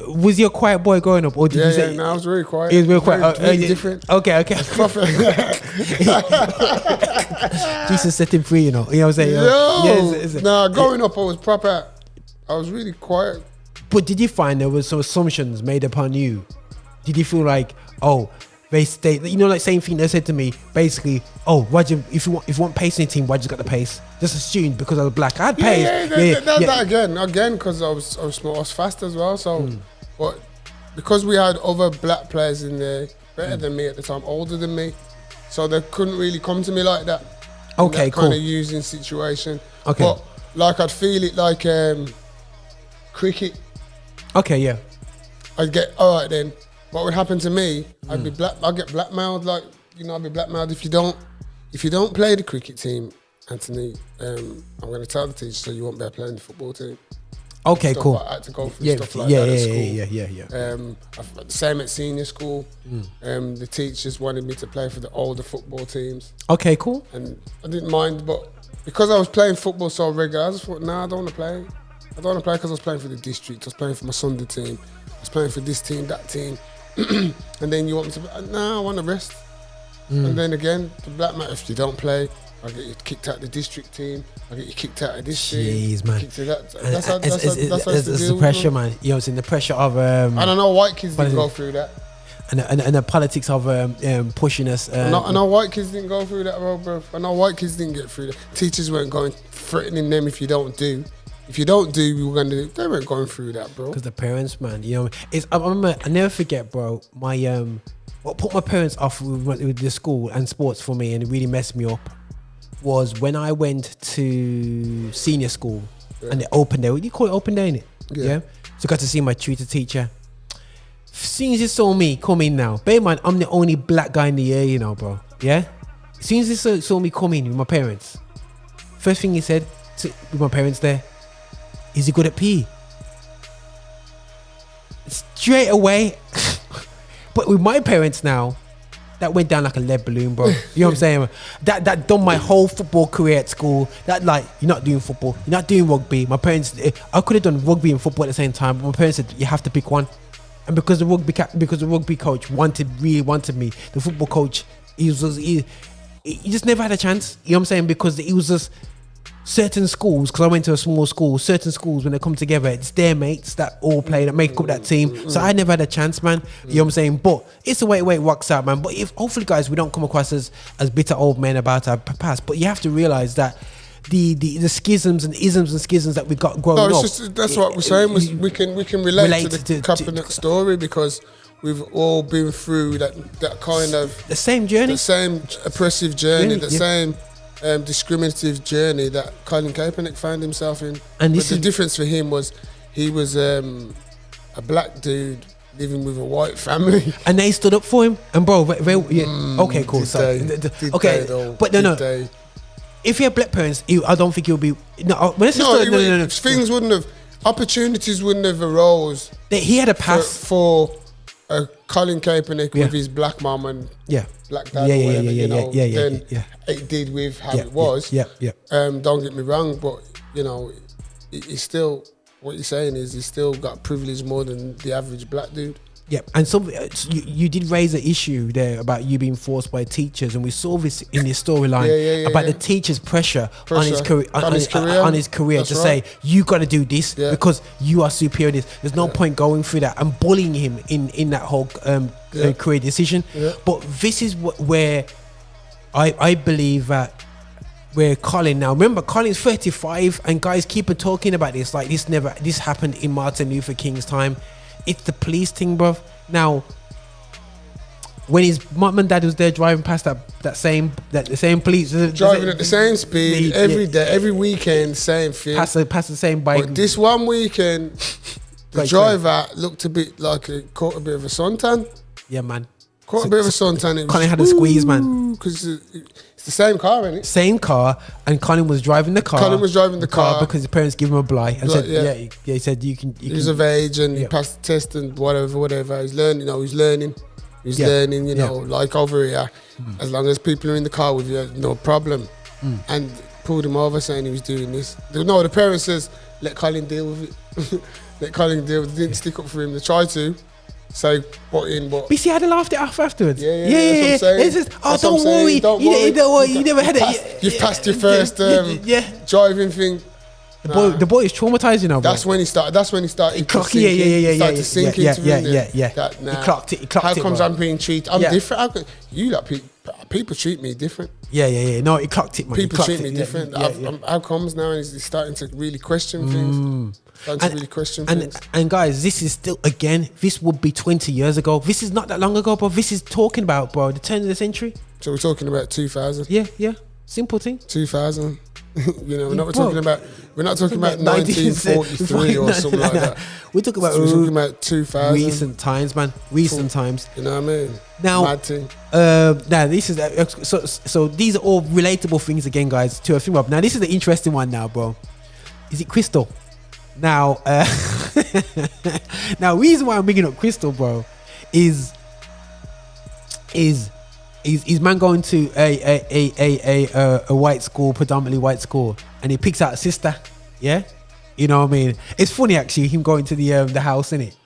was he a quiet boy growing up, or did you say? No, I was really quiet. He was real quiet. Really different. Okay. Jesus set him free, you know. You know what I'm saying? Growing up, I was really quiet. But did you find there was some assumptions made upon you? Did you feel like, they stay, you know, like same thing they said to me, basically, if you want pace in your team, why you got the pace? Just assumed because I was black, I had pace. That again, because I was small, I was fast as well. So, but because we had other black players in there, better than me at the time, older than me, so they couldn't really come to me like that. Okay, that cool. Kind of using situation. Okay. But like I'd feel it like cricket. Okay, yeah. I'd get alright then. What would happen to me? I'd get blackmailed. Like, you know, I'd be blackmailed if you don't play the cricket team, Anthony. I'm going to tell the teacher so you won't be playing the football team. Okay, cool. I had to go through stuff like that at school. Yeah. Same at senior school. The teachers wanted me to play for the older football teams. Okay, cool. And I didn't mind, but because I was playing football so regular, I just thought, I don't want to play. I don't want to play because I was playing for the district. I was playing for my Sunday team. I was playing for this team, that team. And then you want me to, I want to rest. And then again, the black man, if you don't play, I get you kicked out of the district team. I get you kicked out of this team. Jeez, man. Kicked to that. That's the pressure, man. You know, it's in the pressure of. I don't know, white kids didn't go through that. And the politics of pushing us. I know white kids didn't go through that, bro. I know white kids didn't get through that. Teachers weren't going threatening them if you don't do. If you don't do, we were going to do. They weren't going through that, bro. Because the parents, man, you know, I remember, I never forget, bro, my, what put my parents off with the school and sports for me and it really messed me up was when I went to senior school and they opened day. What do you call it, open day, innit? Yeah. So I got to see my tutor teacher. As soon as he saw me come in now, bear in mind, I'm the only black guy in the year, you know, bro. Yeah? As soon as he saw me come in with my parents, first thing he said with my parents there, is he good at PE? Straight away. But with my parents now, that went down like a lead balloon, bro. You know what I'm saying? That done my whole football career at school. That, like, you're not doing football, you're not doing rugby. My parents, I could have done rugby and football at the same time, but my parents said you have to pick one. And because the rugby coach really wanted me, the football coach, he just never had a chance. You know what I'm saying? Because he was just certain schools, because I went to a small school, certain schools when they come together, it's their mates that all play, that make up that team. So I never had a chance, man. You know what I'm saying? But it's the way it works out, man. But if hopefully, guys, we don't come across as bitter old men about our past. But you have to realize that the schisms and isms and schisms that we got growing up. No, it's just that's what we're saying. We can relate to the Kaepernick story because we've all been through that kind of the same journey, the same oppressive journey, the same discriminative journey that Colin Kaepernick found himself in. And the difference for him was he was a black dude living with a white family, and they stood up for him. And bro, okay, cool. But no. If he had black parents, I don't think he'll be. No. Things wouldn't have. Opportunities wouldn't have arose. He had a pass for Colin Kaepernick with his black mom and black dad, then it did with how it was. Don't get me wrong, but he's still, what you're saying is he's still got privilege more than the average black dude. Yeah, and so you did raise an issue there about you being forced by teachers, and we saw this in this storyline about the teacher's pressure on his career, That's to right. say you got to do this because you are superior. There's no point going through that and bullying him in that whole career decision. But this is where I believe that. Where Colin now, remember Colin's 35, and guys keep on talking about this like this happened in Martin Luther King's time. It's the police thing, bruv. Now, when his mum and dad was there driving past the same police, driving at the same speed every day, every weekend, same thing. Past the same bike. But this one weekend, the driver looked a bit like he caught a bit of a suntan. Yeah, man. Caught a bit of a suntan. Colin had a squeeze, man. Because it's the same car, isn't it? Same car, and Colin was driving the car. Colin was driving the car because his parents gave him a blight and said, he said you can. He was of age and he passed the test and whatever. He's learning, like over here. As long as people are in the car with you, no problem. And pulled him over saying he was doing this. No, the parents says, let Colin deal with it. They didn't stick up for him. They tried to. So, but you see how they laughed it off afterwards? Yeah. That's what I'm saying. It's just, don't worry. Don't worry. You never had it. You've passed your first driving thing. The boy is traumatized, That's when he started. He started to sink into it. He clocked it. How comes I'm being treated? I'm different. People treat me different. No, he clocked it, man. People treat me different. How comes now he's starting to really question things? And guys, this is still, again, this would be 20 years ago. This is not that long ago, bro. This is talking about, bro, the turn of the century. So we're talking about 2000. Yeah. Simple thing. 2000. We're not talking about 1943 or something like that. We're talking about 2000. Recent times, man. Recent times. You know what I mean? Now, mad thing. Now this is so these are all relatable things again, guys, to a thing up. Now this is the interesting one now, bro. Is it Crystal? Now, reason why I'm bringing up Crystal, bro, is man going to a white school, predominantly white school, and he picks out a sister, yeah? You know what I mean? It's funny actually, him going to the house, innit?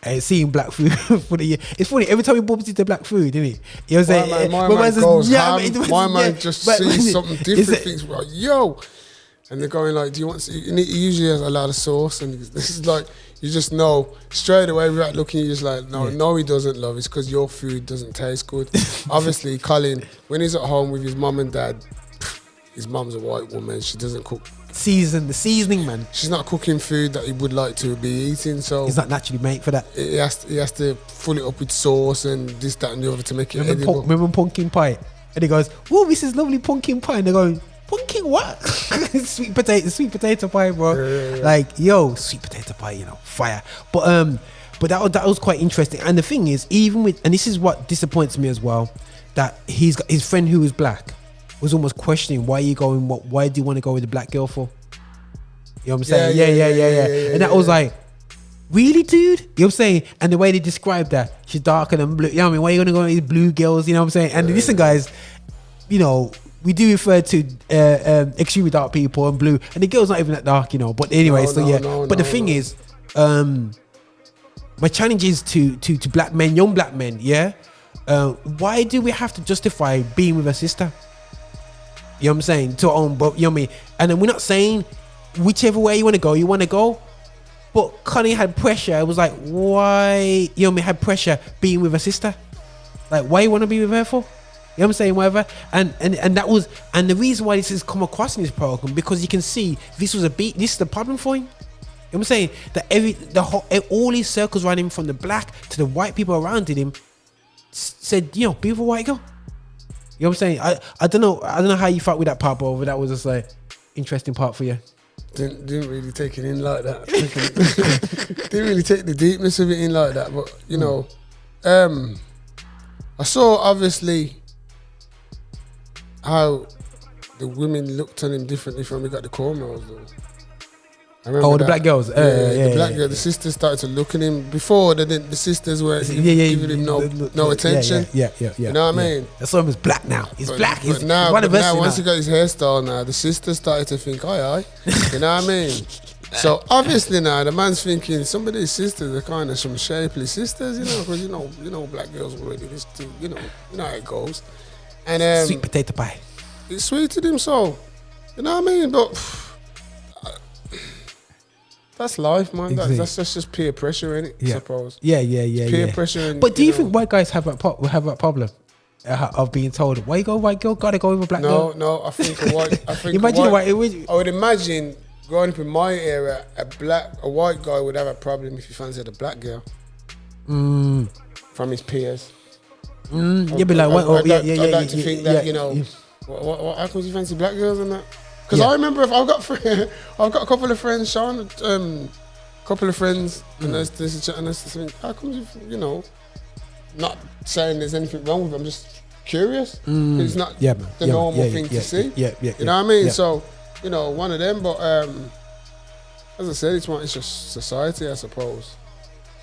And seeing black food for the year. It's funny, every time he bumps into black food, innit? You know what I'm saying? My man just sees something different, thinks, like, yo. And they're going like, do you want, and he usually has a lot of sauce, and this is like, you just know straight away without looking, you're just like, no, he doesn't, love. It's because your food doesn't taste good. Obviously, Colin, when he's at home with his mum and dad, his mum's a white woman, she doesn't cook. The seasoning, man. She's not cooking food that he would like to be eating, so he's not naturally made for that. He has to fill it up with sauce and this, that, and the other to make it edible. Remember pumpkin pie? And he goes, "Whoa, this is lovely pumpkin pie." And they go, "Pumpkin what?" sweet potato pie, bro. Yeah. Like, yo, sweet potato pie, fire. But that was quite interesting. And the thing is, even with, and this is what disappoints me as well, that he's got his friend who was black was almost questioning, why do you want to go with a black girl for? You know what I'm saying? Yeah. And that was like, really, dude? You know what I'm saying? And the way they described that, she's darker than blue. You know what I mean? Why are you going to go with these blue girls? You know what I'm saying? And listen, guys, we do refer to extremely dark people and blue, and the girl's not even that dark, But anyway, But the thing is, my challenge is to black men, young black men, yeah? Why do we have to justify being with a sister? You know what I'm saying? To our own, but you know what I mean? And then we're not saying whichever way you want to go. But Connie had pressure. It was like, why? You know what I mean? Had pressure being with a sister. Like, why you want to be with her for? know what I'm saying, whatever, and that was, and the reason why this has come across in this program, because you can see this was this is the problem for him. You know what I'm saying, that all his circles around him, from the black to the white people around him, said, you know, be with a white girl. You know what I'm saying? I don't know how you felt with that part, but that was just like interesting part for you. Didn't really take it in like that. Didn't really take the deepness of it in like that. But you know, I saw obviously how the women looked on him differently from he got the cornrows though. The black girls. The black girl, the sisters started to look at him. Before the sisters were giving him no attention. Yeah. You know what I mean? That's why he was black now. He's black. But now, once he got his hairstyle now, the sisters started to think, aye. You know what I mean? So obviously now the man's thinking some of these sisters are kind of some shapely sisters, you know, because you know black girls already. This too, you know how it goes. And sweet potato pie. It sweeted him so. You know what I mean? But that's life, man. Exactly. That's just peer pressure, innit? I suppose. Yeah. Peer pressure. But do you think white guys have that problem of being told, why you go white girl, gotta go with a black girl? No. I think a white. I would imagine growing up in my era, a white guy would have a problem if he fancied a black girl from his peers. You'd be like, I'd like to think that you know, what happens if you fancy black girls and that. Because I remember I've got a couple of friends, Sean, couple of friends, and there's think, how come you know, not saying there's anything wrong with them, I'm just curious. It's not the normal thing to see. You know what I mean? So, you know, one of them, but as I said, it's just society, I suppose.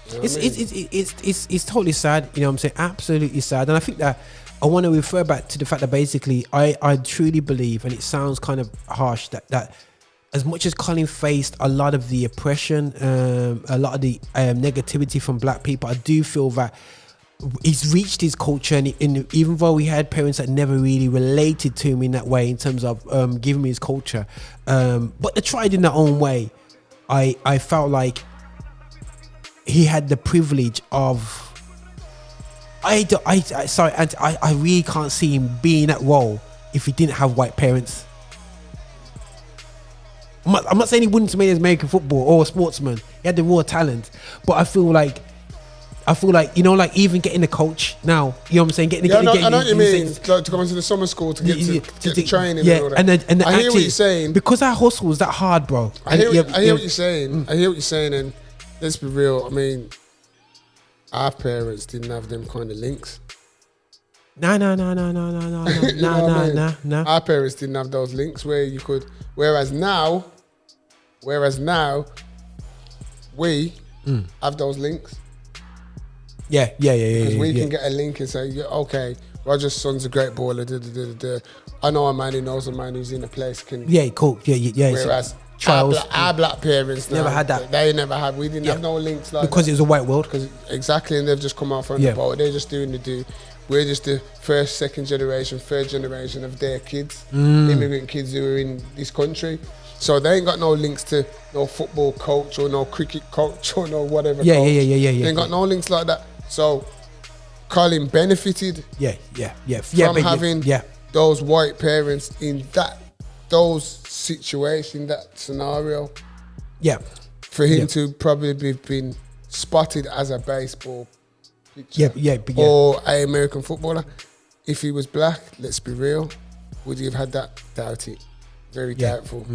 You know it's totally sad, you know what I'm saying? Absolutely sad. And I think that I want to refer back to the fact that basically I truly believe, and it sounds kind of harsh, that as much as Colin faced a lot of the oppression, a lot of the negativity from black people, I do feel that he's reached his culture, and even though he had parents that never really related to him in that way in terms of giving me his culture, but they tried in their own way, I felt like he had the privilege of I really can't see him being that role if he didn't have white parents. I'm not saying he wouldn't have made American football or a sportsman. He had the raw talent, but I feel like you know, like even getting the coach now. You know what I'm saying? I know what you mean. Like to go into the summer school to get the training. Yeah, and all that. I hear what you're saying. Because our hustle is that hard, bro. I hear what you're saying. I hear what you're saying, and let's be real. I mean, our parents didn't have them kind of links. No. Our parents didn't have those links where you could. Whereas now, we have those links. Yeah. Because we can get a link and say, okay, Roger's son's a great baller. I know a man who knows a man who's in a place can. Yeah, cool. Yeah. Whereas Trials. Our black parents never had that. They never had. We didn't have no links like because that. it was a white world. Exactly, and they've just come out from the boat. They're just doing the do. We're just the first, second generation, third generation of their kids, immigrant kids who are in this country. So they ain't got no links to no football coach or no cricket coach or no whatever coach. Yeah. They ain't got no links like that. So Colin benefited from having those white parents in those situations, that scenario. Yeah. For him to probably have been spotted as a baseball pitcher or an American footballer. If he was black, let's be real, would he have had that? Doubt it. Very doubtful.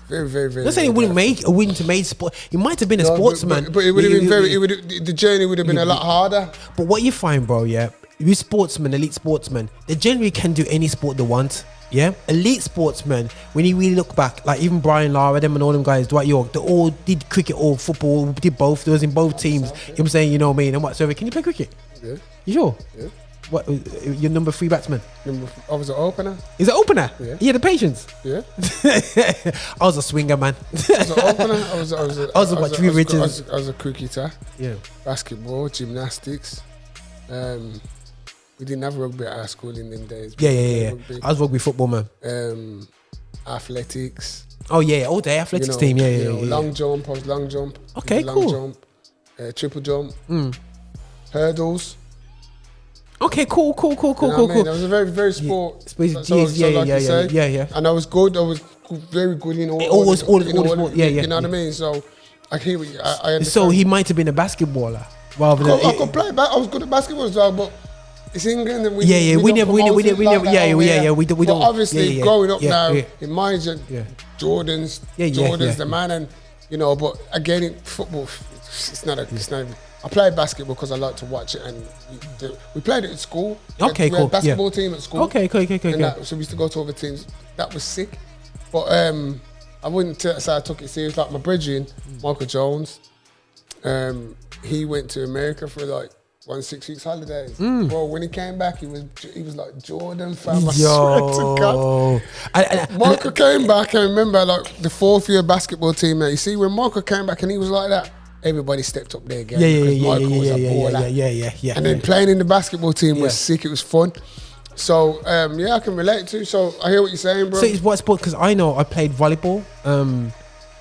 Very, very, very. Not saying he wouldn't have made sport. He might have been a sportsman. But it would have been the journey would have been a lot harder. But what you find, bro, you sportsmen, elite sportsmen, they generally can do any sport they want. Yeah, elite sportsmen, when you really look back, like even Brian Lara, them and all them guys, Dwight York, they all did cricket or football, did both. They was in both teams. You know what I'm saying? You know what I mean? And whatsoever. Can you play cricket? Yeah. You sure? Yeah. What, your number 3 batsman? I was an opener. Is it opener? Yeah. You had the patience? Yeah. I was a swinger, man. I was an opener. I was a cricketer. Yeah. Basketball, gymnastics. We didn't have rugby at our school in them days. Yeah. I was rugby football, man. Athletics. Oh yeah, all day athletics team. Yeah. Long jump. I was long jump. Okay, long cool. Jump, triple jump. Hurdles. Okay, cool. You know what I mean? I was a very, very sport. Yeah. And I was good. I was very good in all All the sport. You know what I mean? So I hear what I understand. So he might have been a basketballer rather than. I could play. I was good at basketball as well, but it's England and we never. We don't. But obviously, growing up now in my Jordan's the man, and But again, in football, it's not. I played basketball because I like to watch it, and we played it at school. Okay, we cool. had a basketball team at school. Okay. So we used to go to other teams. That was sick. But I wouldn't say I took it serious. Like my brethren, Michael Jones, he went to America for like 6 weeks holidays. Bro, when he came back, he was like Jordan, fam. I swear to God. Michael came back, and I remember like the 4th year basketball team. You see, when Michael came back and he was like that, everybody stepped up their game. Yeah. And then playing in the basketball team was sick. It was fun. So I can relate to. So I hear what you're saying, bro. So it's what sport? Because I know I played volleyball.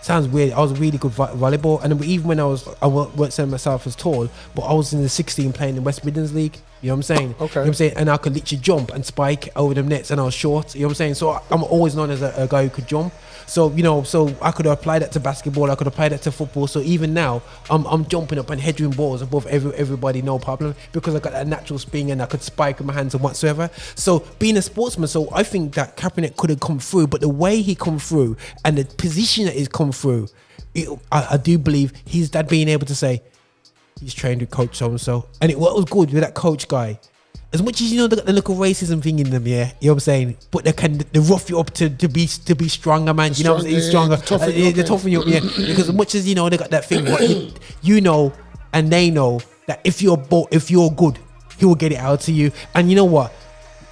Sounds weird. I was really good volleyball, and even when I weren't saying myself as tall, but I was in the 16 playing in West Midlands League. You know what I'm saying? Okay. You know what I'm saying? And I could literally jump and spike over them nets, and I was short. You know what I'm saying? So I'm always known as a guy who could jump. So so I could apply that to basketball. I could apply that to football. So even now, I'm jumping up and heading balls above everybody, no problem, because I got that natural spin and I could spike with my hands and whatsoever. So being a sportsman, so I think that Kaepernick could have come through, but the way he come through and the position that he's come through, I do believe his dad being able to say he's trained with coach so and so, and what was good with that coach guy. As much as they got the little racism thing in them, you know what I'm saying? But they rough you up to be stronger, man. You know what I'm saying? Stronger. They toughen you up, Because as much as they got that thing, but and they know that if you're good, he will get it out to you. And you know what?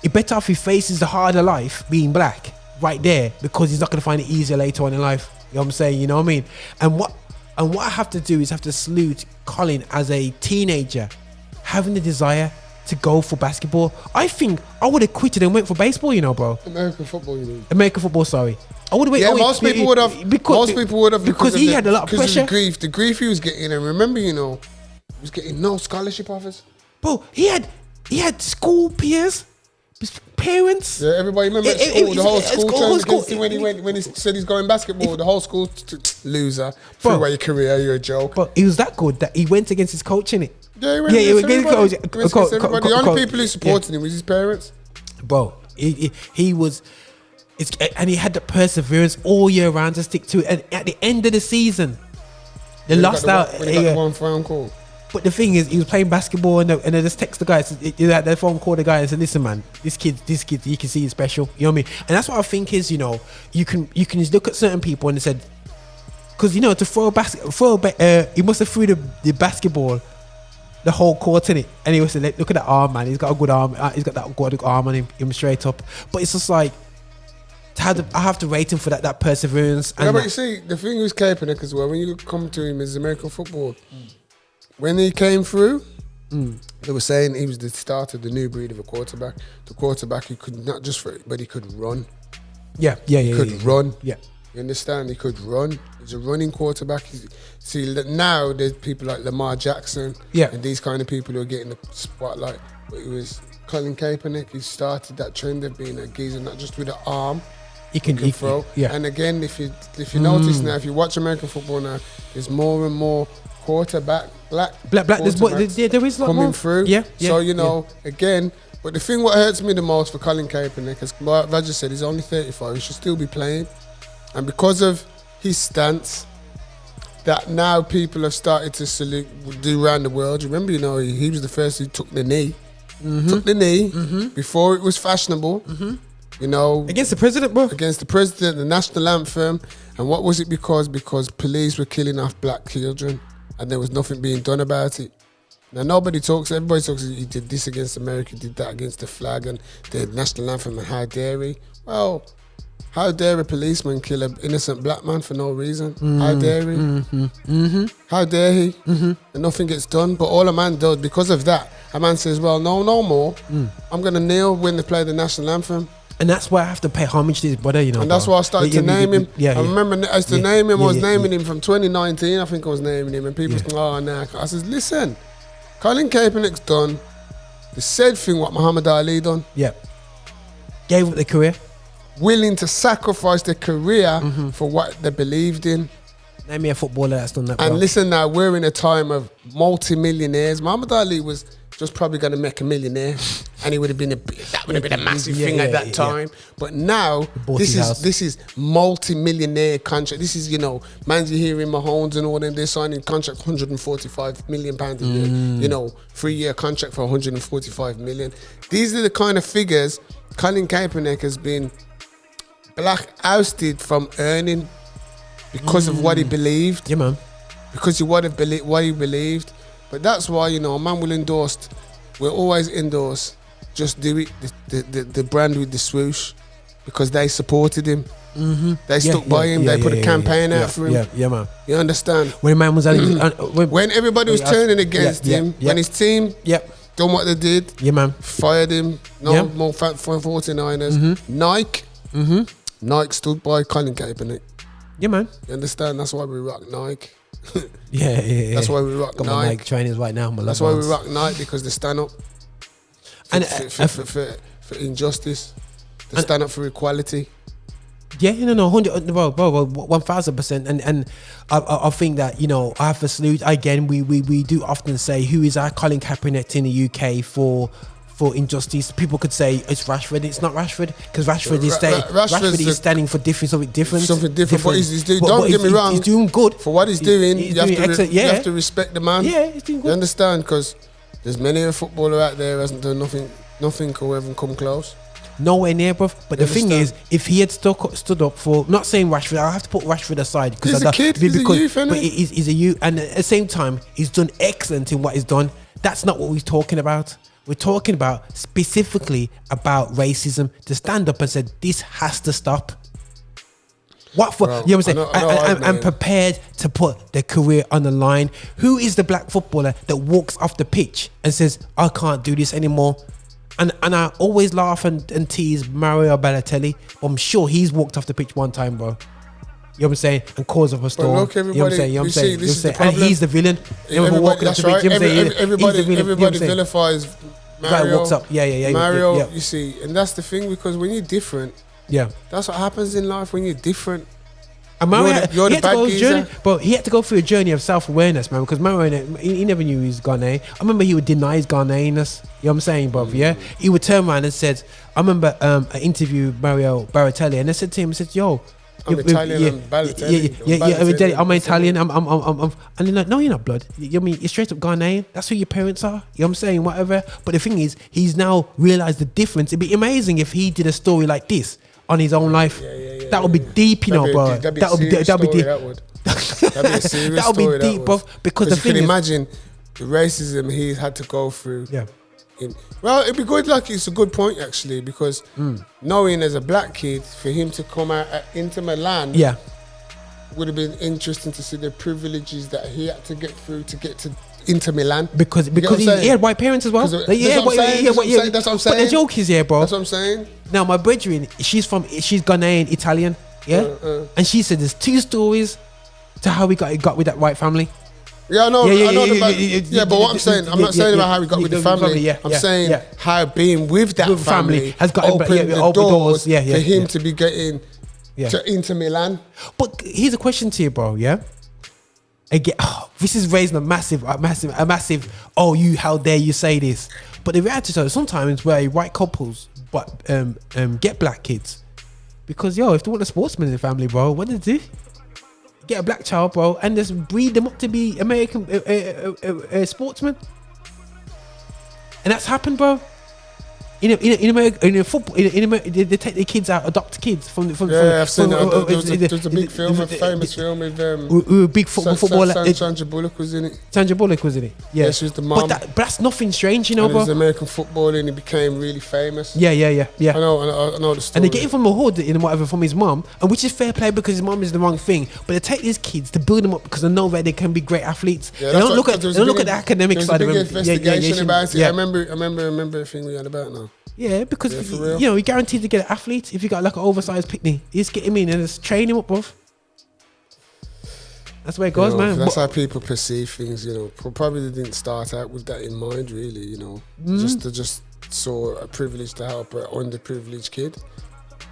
It better off he faces the harder life being black right there, because he's not going to find it easier later on in life. You know what I'm saying? You know what I mean? And what I have to do is have to salute Colin as a teenager, having the desire to go for basketball. I think I would have quitted and went for baseball, bro. American football, you mean? American football, sorry. I would have. Yeah, most people would have. Because he had a lot of pressure. The grief he was getting, and remember, he was getting no scholarship offers. Bro, he had school peers, parents. Yeah, everybody remember the whole school turned against him when he said he's going basketball. The whole school loser. Threw away your career. You're a joke. But he was that good that he went against his coach, innit? Yeah, he went against everybody. The only people who supported him was his parents. Bro, he was, and he had the perseverance all year round to stick to it. And at the end of the season, they lost out. When he got the one phone call. But the thing is, he was playing basketball, and they just text the guy. Their phone called the guy and said, "Listen, man, this kid, you can see he's special." You know what I mean? And that's what I think is, you can just look at certain people and they said, because to he must have threw the basketball the whole court in it, and he was like, look at that arm, man. He's got a good arm. He's got that good arm on him straight up. But it's just like, I have to rate him for that perseverance. Yeah, but you see, the thing with Kaepernick as well, when you come to him as American football, when he came through, they were saying he was the starter, the new breed of a quarterback. The quarterback, he could not just throw it, but he could run. He could run. Yeah. You understand? He could run. He's a running quarterback. See, now there's people like Lamar Jackson and these kind of people who are getting the spotlight. But it was Colin Kaepernick. He started that trend of being a geezer, not just with an arm. He can throw. Yeah. And again, if you notice now, if you watch American football now, there's more and more black. There is like coming through. So again. But the thing what hurts me the most for Colin Kaepernick, as Roger said, he's only 35. He should still be playing. And because of his stance, that now people have started to salute, do around the world. Remember, he was the first who took the knee. Took the knee before it was fashionable. Against the president, bro. Against the president, the national anthem. And what was it because? Because police were killing off black children and there was nothing being done about it. Now everybody talks, he did this against America, did that against the flag and the national anthem, and how dare he? Well, how dare a policeman kill an innocent black man for no reason? How dare he? How dare he? And nothing gets done. But all a man does, because of that, a man says, well, no more. I'm going to kneel when they play the national anthem. And that's why I have to pay homage to his brother, And that's why I started to name him. I remember I used to name him. I was naming him from 2019. I think I was naming him. And people said, oh, nah. I said, listen, Colin Kaepernick's done The said thing what Muhammad Ali done. Yeah. Gave up their career. Willing to sacrifice their career for what they believed in. Name me a footballer that's done that. And bro. listen now, we're in a time of multi-millionaires. Muhammad Ali was just probably going to make a millionaire, and he would have been a massive thing at that time. But now this is multi-millionaire contract. This is, you know, man's you hearing Mahomes and all them, they're signing contract £145 million a year. You know, 3-year contract for 145 million. These are the kind of figures Colin Kaepernick has been black ousted from earning because of what he believed. Yeah, man. Because of what he believed. But that's why, you know, a man will always endorse Just Do It, the brand with the swoosh, because they supported him. They stuck by him. They put a campaign out for him. Yeah, man. You understand? When a man was when everybody was turning against him, when his team done what they did, fired him, no more for 49ers. Nike stood by Colin Kaepernick. Yeah, man. You understand? That's why we rock Nike. Yeah. That's why we rock Got Nike. my Nike trainers right now. That's why we rock Nike, because they stand up for injustice. They stand up for equality. Yeah, no, 100, bro, 1000%, and I think that, you know, I have to salute again. We do often say, who is our Colin Kaepernick in the UK for injustice? People could say it's Rashford. It's not Rashford, because Rashford is standing for something different. But he's doing. Don't get me wrong. He's doing good for what he's doing. You have to respect the man. Yeah, he's doing good. You understand? Because there's many a footballer out there who hasn't done nothing or even come close. Nowhere near, bro. But the thing is, if he had stood up for, not saying Rashford, I have to put Rashford aside, because he's a kid, he's a youth, but he's a youth, and at the same time, he's done excellent in what he's done. That's not what we're talking about. We're talking about specifically about racism, to stand up and say this has to stop. What for? Bro, you know what I'm saying? I'm prepared to put their career on the line. Who is the black footballer that walks off the pitch and says, I can't do this anymore? And I always laugh and tease Mario Balotelli. I'm sure he's walked off the pitch one time, bro. You know what I'm saying? And cause of a storm. Look, everybody, you know what I'm saying? This is the problem. And he's the villain. That's right. Everybody vilifies Mario. Guy walks up. Yeah. Mario, you see, and that's the thing, because when you're different, that's what happens in life when you're different. And Mario, you're the bad geezer. But he had to go through a journey of self-awareness, man, because Mario, he never knew he was Ghanaian. I remember he would deny his Ghanaianness. You know what I'm saying, bro? Yeah? He would turn around and said, I remember an interview Mario Balotelli, and I said to him, I said, yo, I'm Italian, I'm Balotelli. I'm Italian. I'm and they're like, no, you're not blood. I mean, you're straight up Ghanaian. That's who your parents are. You know what I'm saying? Whatever. But the thing is, he's now realised the difference. It'd be amazing if he did a story like this on his own life. That would be deep, you know, bro. That would be deep. That'd be a serious that would be deep, bro. Because the you thing can is, imagine the racism he's had to go through. Yeah. Well, it'd be good. Like, it's a good point actually, because knowing as a black kid, for him to come out into Milan, would have been interesting to see the privileges that he had to get through to get to Inter Milan. Because he had white parents as well. That's what I'm saying. But the joke is, bro. That's what I'm saying. Now, my brethren, she's Ghanaian, Italian, and she said there's 2 stories to how we got with that white family. Yeah, I know. But what I'm saying, I'm not saying about how we got with the family. I'm saying how being with that family has got opened the doors for him to be getting to Inter Milan. But here's a question to you, bro. Yeah. Again, this is raising a massive. Oh, you! How dare you say this? But the reality is, sometimes where white couples get black kids, because if they want a sportsman in the family, bro, what do they do? Get a black child, bro, and just breed them up to be American sportsmen, and that's happened, bro. In America, in football, in America, they take their kids out, adopt kids from. I've seen that. There's a big film, a famous film with big footballer. Sandra Bullock was in it. Sandra Bullock was in it. Yeah, she was the mom. But that's nothing strange, you know, bro. He was American footballer and he became really famous. Yeah. I know the story. And they get him from the hood, from his mom, and which is fair play because his mom is the wrong thing. But they take these kids to build them up because they know that they can be great athletes. They don't look at the academic side of them. There's a big investigation about it. I remember the thing we had about now. Yeah, because you're guaranteed to get an athlete if you got like an oversized picnic. You just get him in and just train him up, bro. That's where it goes, man. That's how people perceive things, Probably didn't start out with that in mind, really, Just saw a privilege to help an underprivileged kid,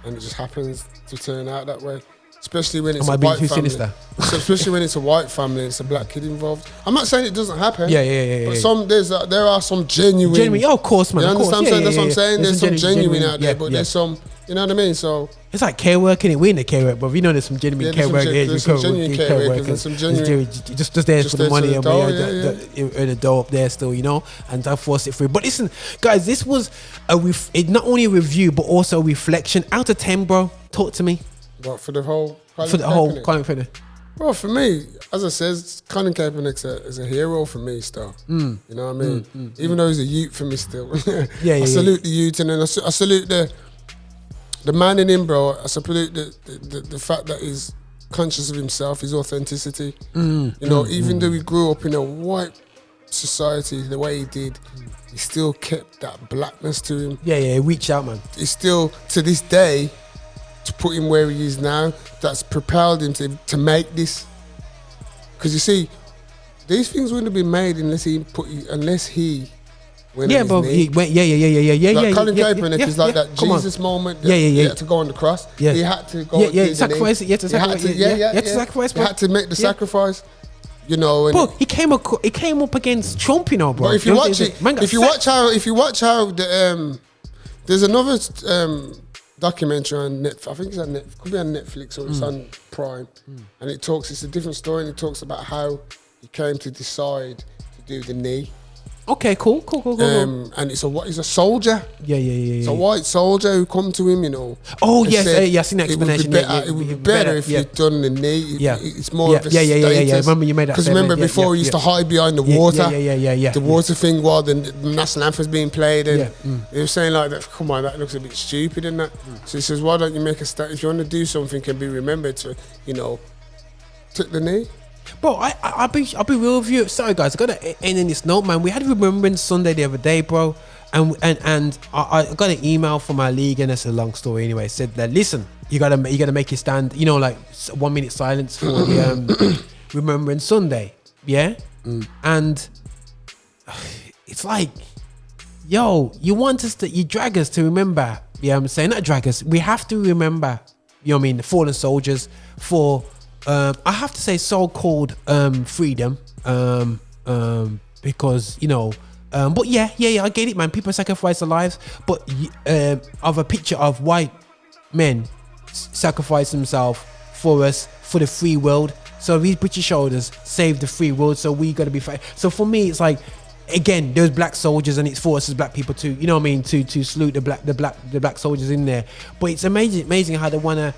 and it just happens to turn out that way. Especially when it's a white family. So especially when it's a white family and it's a black kid involved. I'm not saying it doesn't happen. Yeah. But there are some genuine. Of course, man. You understand? That's what I'm saying. There's some genuine out there, but there's some. You know what I mean? So it's like care work, innit? We in the care work, but there's some genuine care work. There's some genuine care workers and some genuine just there for the money and the dough up there still, and I force it through. But listen, guys, this was not only a review but also a reflection. Out of 10, bro. Talk to me. What, for the whole Colin Kaepernick? Well, for me, as I said, Colin Kaepernick is a hero for me still. You know what I mean? Even though he's a youth for me still. I salute the youth, and then I salute the man in him, bro. I salute the fact that he's conscious of himself, his authenticity. Even though he grew up in a white society the way he did, he still kept that blackness to him. He reached out, man. He still, to this day, to put him where he is now, that's propelled him to make this. Because you see, these things wouldn't have been made unless he went on his knee. Like Colin Kaepernick is like that Jesus moment. He had to go on the cross. He had to go. Sacrifice it. He had to sacrifice. He had to make the sacrifice. Bro, he came up against Trump, bro. But if you watch it, if you watch how there's another documentary on Netflix. I think it's on Netflix. Could be on Netflix or it's on Prime, and it's a different story, and it talks about how he came to decide to do the knee. Okay, cool. And he's a soldier. It's a white soldier who come to him, Oh yes, I seen that explanation. It would be better if you'd done the knee. It's more of a status. Yeah. Remember you made that. Because remember before he used to hide behind the water. The water thing while the national anthem's being played, and he was saying like that. Come on, that looks a bit stupid, and that. So he says, why don't you make a start? If you want to do something, can be remembered to, took the knee. Bro, I'll be real with you. Sorry guys, I gotta end in this note, man. We had Remembrance Sunday the other day, bro, and I got an email from our league, and it's a long story anyway. It said that listen, you gotta make your stand. Like 1 minute silence for the Remembrance Sunday, and it's like, yo, you drag us to remember. I'm saying not drag us. We have to remember. The fallen soldiers for. I have to say so-called freedom, because but yeah, I get it, man. People sacrifice their lives, but of a picture of white men sacrifice themselves for us, for the free world. So these British soldiers saved the free world, so we got to be fighting. So for me, it's like, again, those black soldiers, and it's for us as black people too. To salute the black soldiers in there. But it's amazing how they wanna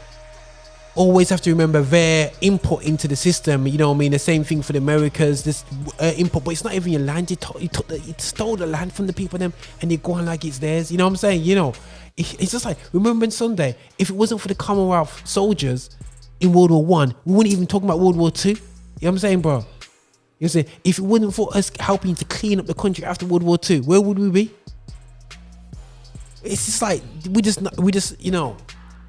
always have to remember their input into the system. The same thing for the Americas, this input, but it's not even your land. You stole the land from the people them, and you go on like it's theirs. You know what I'm saying? It's just like Remembrance Sunday. If it wasn't for the Commonwealth soldiers in World War One, we wouldn't even talk about World War Two. You know what I'm saying, bro? You know, if it wasn't for us helping to clean up the country after World War Two, where would we be? It's just like we just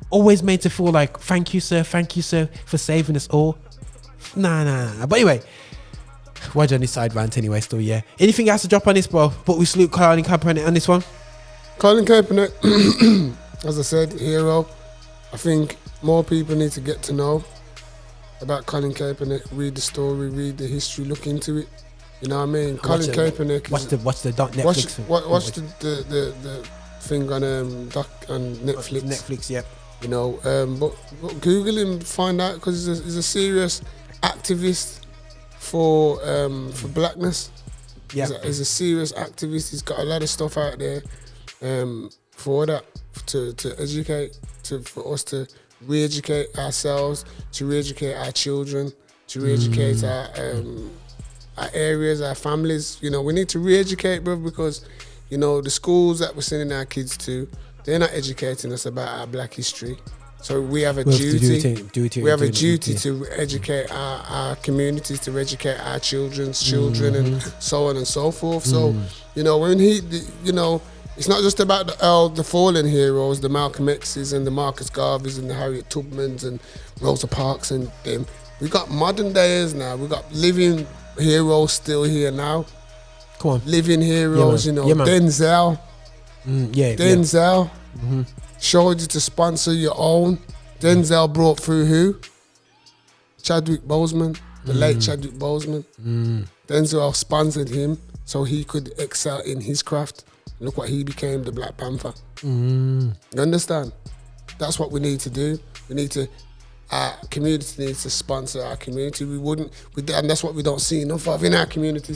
always made to feel like thank you sir for saving us all. Nah. But anyway, why on this side rant anyway? Still, anything else to drop on this, bro? But we salute Colin Kaepernick on this one. Colin Kaepernick, as I said, hero. I think more people need to get to know about Colin Kaepernick. Read the story, read the history, look into it. You know what I mean? Colin Kaepernick. Watch the Netflix. Watch the thing on Netflix. Netflix, yeah. But Google him, find out, because he's a serious activist for blackness. Yeah, he's a serious activist. He's got a lot of stuff out there for that, to educate, for us to re-educate ourselves, to re-educate our children, to re-educate our areas, our families. We need to re-educate, bro, because the schools that we're sending our kids to, they're not educating us about our black history. So we have a duty. We have a duty to educate our communities, to educate our children's children, and so on and so forth. So, when it's not just about the fallen heroes, the Malcolm X's and the Marcus Garveys and the Harriet Tubmans and Rosa Parks and them. We got modern days now. We got living heroes still here now. Come on. Living heroes, Yeah, you know. yeah, man. Denzel. Denzel. Showed you to sponsor your own. Denzel brought through who? Chadwick Boseman, the late Chadwick Boseman. Denzel sponsored him so he could excel in his craft. Look what he became, the Black Panther. You understand? That's what we need to do. We need to, our community needs to sponsor our community. And that's what we don't see enough of in our community,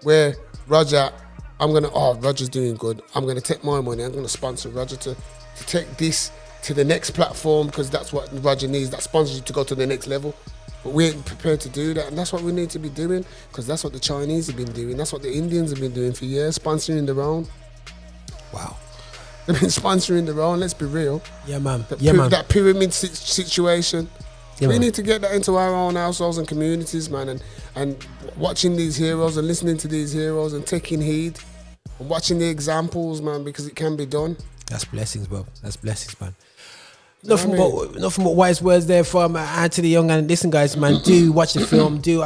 where Roger's doing good. I'm going to take my money. I'm going to sponsor Roger to take this to the next platform because that's what Roger needs, that sponsorship to go to the next level. But we ain't prepared to do that, and that's what we need to be doing because that's what the Chinese have been doing. That's what the Indians have been doing for years, sponsoring their own. Wow. They've been sponsoring their own, let's be real. Yeah, man. That pyramid situation. Yeah, we man. need to get that into our own households and communities, man, and watching these heroes and listening to these heroes and taking heed and watching the examples, man, because it can be done. That's blessings, bro. That's blessings, man. Nothing but wise words there from Anthony Young. And listen, guys, man, do watch the film. Do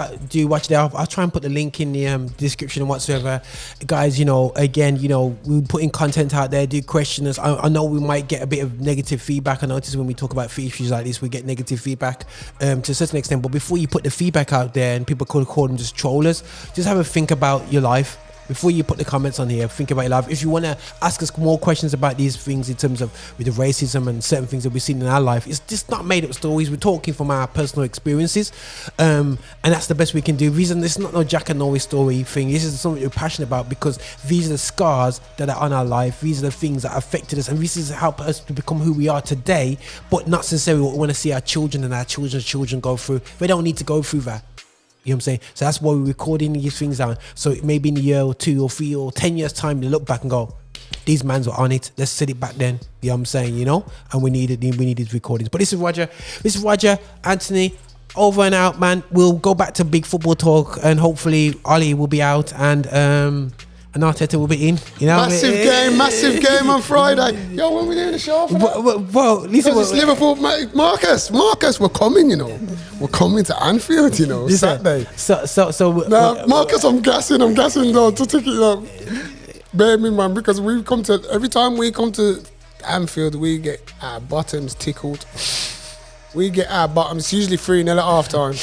watch it. I'll try and put the link in the description and whatsoever. Guys, again, we putting content out there. Do question us. I know we might get a bit of negative feedback. I notice when we talk about issues like this, we get negative feedback to a certain extent. But before you put the feedback out there, and people could call them just trollers, just have a think about your life. Before you put the comments on here, think about your life. If you want to ask us more questions about these things in terms of with the racism and certain things that we've seen in our life, it's just not made up stories. We're talking from our personal experiences, and that's the best we can do. Reason this is not no Jack and Norris story thing. This is something we're passionate about because these are the scars that are on our life. These are the things that affected us, and this is help us to become who we are today. But not necessarily what we want to see our children and our children's children go through. They don't need to go through that. You know what I'm saying? So that's why we're recording these things down. So maybe in a year or 2 or 3 or 10 years time, they look back and go, these mans were on it. Let's set it back then. You know what I'm saying? And we need these recordings. But this is Roger, Anthony, over and out, man. We'll go back to big football talk and hopefully Ollie will be out and Arteta will be in. Massive game on Friday. Yo, when we doing the show for that? Well, listen, it's Liverpool, Marcus, we're coming, We're coming to Anfield, Saturday. So Marcus, I'm gassing though to take it up. Bear me, man, because every time we come to Anfield, we get our bottoms tickled. It's usually 3-0 at half time.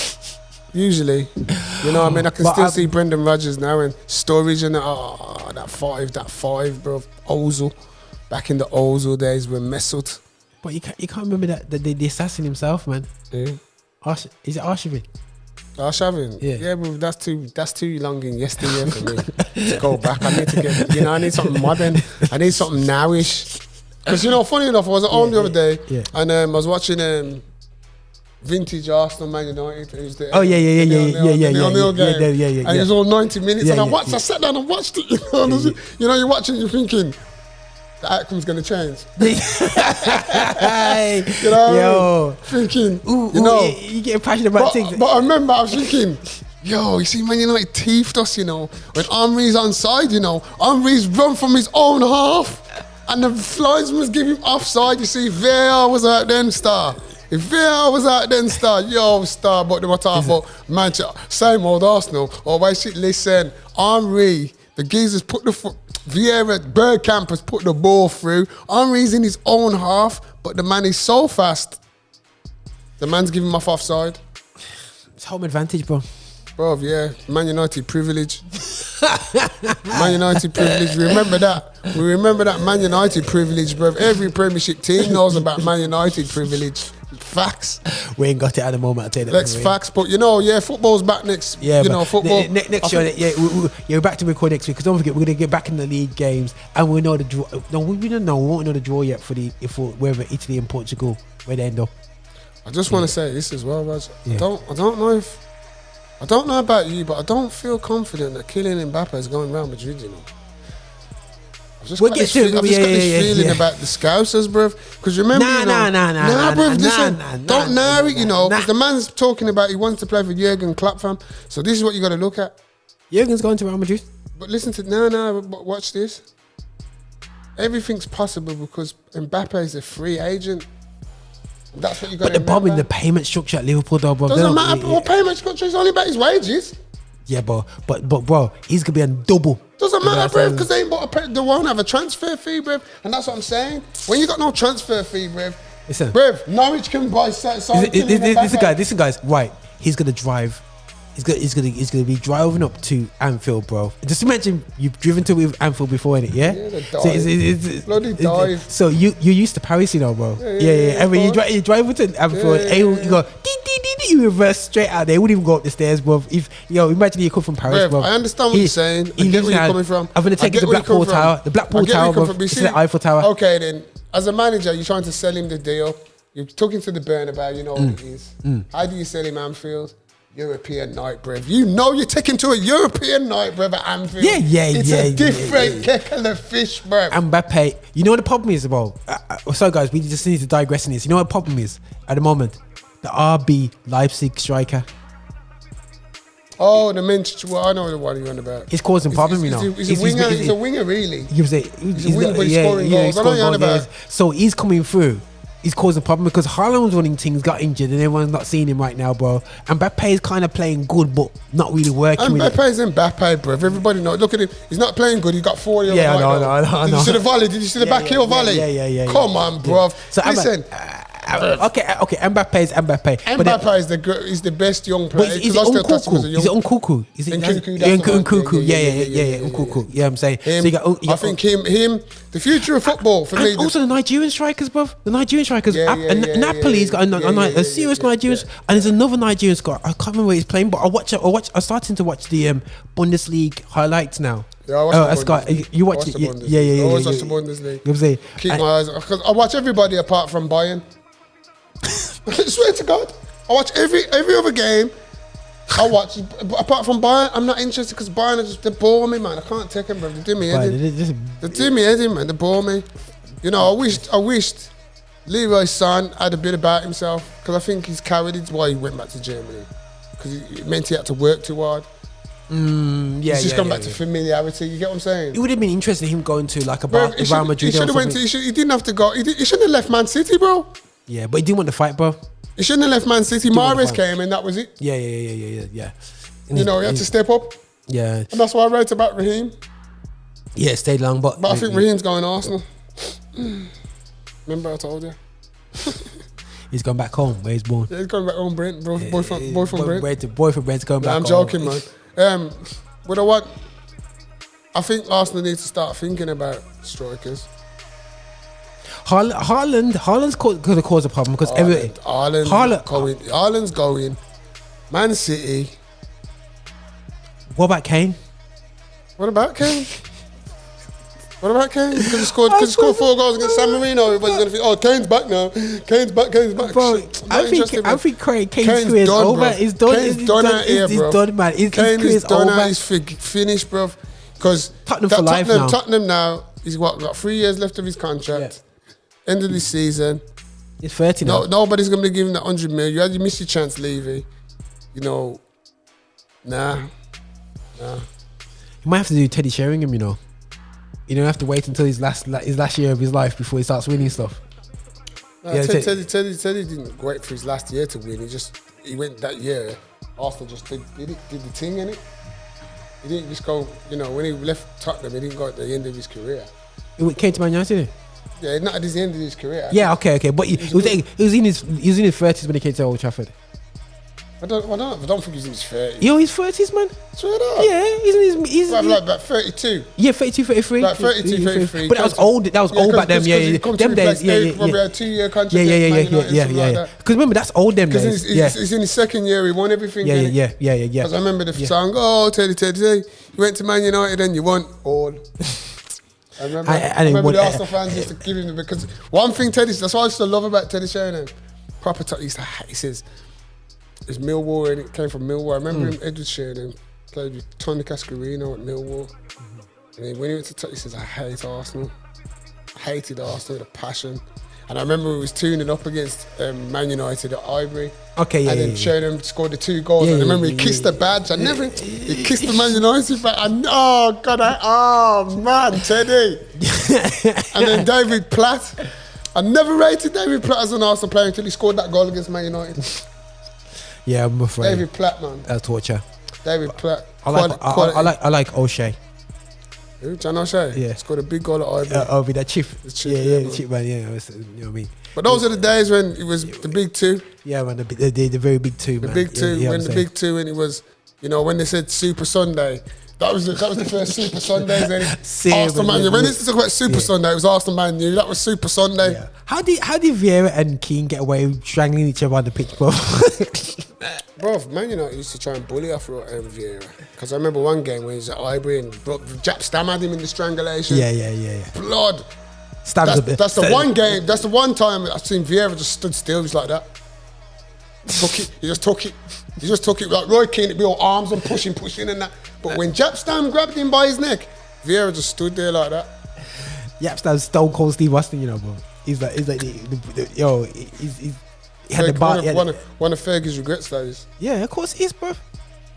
Usually, I can still see Brendan Rodgers now and Sturridge and that five, bro. Ozil, back in the Ozil days with Mesut. But you can't remember that the assassin himself, man. Yeah. Is it Arshavin? Arshavin? Yeah, but that's too long in yesteryear for me to go back. I need to get, I need something modern. I need something nowish. Because funny enough, I was at home the other day and I was watching vintage Arsenal Man United. It was the yeah. And it was all 90 minutes, and I sat down and watched it. You're watching, you're thinking the outcome's gonna change. Thinking, you get passionate about things. But I remember I was thinking, you see Man United teethed us, when Henry's onside, Henry's run from his own half, and the linesman's give him offside. You see, VAR was out then, star. If VAR was out then, star, but they were talking about Manchester, same old Arsenal. Listen, Henry, the geezers put the foot, Vieira, Bergkamp has put the ball through. Henry's in his own half, but the man is so fast. The man's giving him offside. It's home advantage, bro. Bro, yeah, Man United privilege. Man United privilege. We remember that Man United privilege, bro. Every Premiership team knows about Man United privilege. Facts. We ain't got it at the moment, I'll tell you that. That's facts, but football's back next. Football. Next year, we're back to record next week because don't forget we're gonna get back in the league games and we know the draw. No, we don't know. We won't know the draw yet for wherever Italy and Portugal where they end up. I just want to say this as well, Raj. I don't know about you, but I don't feel confident that Kylian Mbappe is going Real Madrid. I've just got this feeling about the Scousers, bruv. Because remember, don't narrow it, because the man's talking about he wants to play for Jurgen Klopp, fam. So this is what you got to look at. Jurgen's going to Real Madrid. But listen to but watch this. Everything's possible because Mbappe is a free agent. That's what you got. But the problem in the payment structure at Liverpool, though, bro. Doesn't matter. What payment structure is only about his wages. Yeah, but bro, he's gonna be on double. Doesn't matter, bruv, because they won't have a transfer fee, bruv. And that's what I'm saying. When you got no transfer fee, bruv, bruv, Norwich can buy Listen, guys, right? He's gonna drive. He's gonna be driving up to Anfield, bro. Just imagine you've driven to Anfield before, innit? Yeah. Bloody dive. So you're used to Paris, you know, bro. Yeah. And when you drive to Anfield, you go. You reverse straight out there. He wouldn't even go up the stairs, bro. If imagine you come from Paris, bro. I understand what you're saying. I get where you're coming from. I'm gonna take you to Blackpool Tower. The Blackpool Tower, bro. It's the Eiffel Tower. Okay, then. As a manager, you're trying to sell him the deal. You're talking to the Bernabeu. You know what it is. How do you sell him Anfield? European night, bruv. You know you're taking to a European night, bruv, at Anfield. It's a different kettle of fish, bruv. Mbappe. You know what the problem is, bro? So, guys, we just need to digress in this. You know what the problem is at the moment? The RB Leipzig striker. Oh, the Minch. Well, I know the one you're on about. He's causing problem, you know. He's a winger. He's a winger, really. He's a winger, but he's scoring goals. I know you're on about. So he's coming through. He's causing a problem because Haaland was running things, got injured, and everyone's not seeing him right now, bro. And Mbappe is kind of playing good, but not really working. And Mbappe is Mbappe, bro. Everybody knows. Look at him. He's not playing good. He's got 40 on the right. No. Did you see the volley? Did you see the back heel volley? Yeah. Come on, bro. So listen. Okay. Mbappe is Mbappe. Mbappe is the best young player. Is it Nkunku? Is it Nkunku? Yeah, Nkunku. Yeah, I'm saying. I think him, the future of football for me. Also the Nigerian strikers, bro. The Nigerian strikers. Napoli's got a serious Nigerian, and there's another Nigerian squad. I can't remember where he's playing, but I'm starting to watch the Bundesliga highlights now. Yeah, I watch the Bundesliga. You watch it? Yeah. I always watch the Bundesliga. Keep my eyes. I watch everybody apart from Bayern. I swear to God, I watch every other game. I watch, apart from Bayern, I'm not interested because Bayern they bore me, man. I can't take them, bro. They do me heading. They do me heading, man. They bore me. You know, I wished Leroy Sané had a bit about himself because I think he's carried. It's why he went back to Germany because it meant he had to work too hard. He's just come back to familiarity. You get what I'm saying? It would have been interesting him going to like a Real Madrid. He should have went. He didn't have to go. He shouldn't have left Man City, bro. Yeah, but he didn't want to fight, bro. He shouldn't have left Man City. Mahrez came and that was it. Yeah. You know, he had to step up. Yeah. And that's why I wrote about Raheem. Yeah, stayed long, but I think Raheem's going Arsenal. Remember I told you? He's gone back home where he's born. Yeah, he's going back home, Brent. Boy from Brent. Boy from Brent's going back home. I'm joking, man. What I want, I think Arsenal needs to start thinking about strikers. Haaland's going to cause a problem because Haaland's going. Man City. What about Kane? Because he scored 4 goals against San Marino. Everybody's going to think, Kane's back now. Kane's back. Bro, I think Kane's career is over. He's done. He's done out here, bro. He's done, man. Kane's done out. He's finished, bro. Because Tottenham for life now. Tottenham now. He's got 3 years left of his contract. Yeah. End of this season. He's 30 now. Nobody's going to be giving that 100 million. You missed your chance, Levy. You know, nah. You might have to do Teddy Sheringham, you know. You don't have to wait until his last year of his life before he starts winning stuff. Teddy didn't wait for his last year to win. He went that year. Arsenal just did the thing in it. He didn't just go. You know, when he left Tottenham, he didn't go at the end of his career. He came to Man United. Yeah, not at the end of his career. Yeah, okay, but he was in his 30s when he came to Old Trafford. I don't think he's in his 30s. Yo, he's 30s, man. Straight up. Yeah, he's like about 32. Yeah, 32, 33. Like 32, 33. But that was old back then. Yeah. Them days, probably had a 2-year contract. Yeah. Because remember, that's old them days. Because he's in his second year, he won everything. Yeah. Because I remember the song, Teddy, you went to Man United and you won all. I remember the Arsenal fans used to give him because one thing that's what I used to love about Teddy Sheringham. Proper he used to hate, he says, it's Millwall and it came from Millwall. I remember him, Edward Sheringham, played with Tony Cascarino at Millwall. And then when he went to he says, I hate Arsenal. I hated Arsenal with a passion. And I remember he was tuning up against Man United at Ivory. Okay, And then Sheringham scored the 2 goals. And I remember he kissed the badge. He kissed the Man United badge. Man, Teddy. And then David Platt. I never rated David Platt as an Arsenal player until he scored that goal against Man United. Yeah, I'm afraid. David Platt, man. That's torture. David Platt. I like O'Shea. Who? John O'Shea? Yeah. Scored a big goal at Ivory. Over that chief. The chief, Yeah, man. the chief man. Yeah, you know what I mean. But those are the days when it was the big two. Yeah, man. The very big two, man. The big two. Yeah, When the big two, and it was, you know, when they said Super Sunday. That was the first Super Sundays. Then Arsenal Man U. When they talk about Super Sunday, it was Arsenal Man U. That was Super Sunday. Yeah. How did Vieira and Keane get away with strangling each other on the pitch, bro? Bro, Man United used to try and bully Afro Vieira. Because I remember one game when he was at Ivory and Jap Stam had him in the strangulation. Yeah. Blood. Stabs a bit. That's the one game. That's the one time I've seen Vieira just stood still. He was like that. He just took it. Like Roy Keane, it'd be all arms and pushing and that. But when Jap Stam grabbed him by his neck, Vieira just stood there like that. Yap Stam's Stone Cold Steve Austin, you know, bro. He's like he had the bar. One of Fergie's regrets, that is. Yeah, of course he is, bro. Of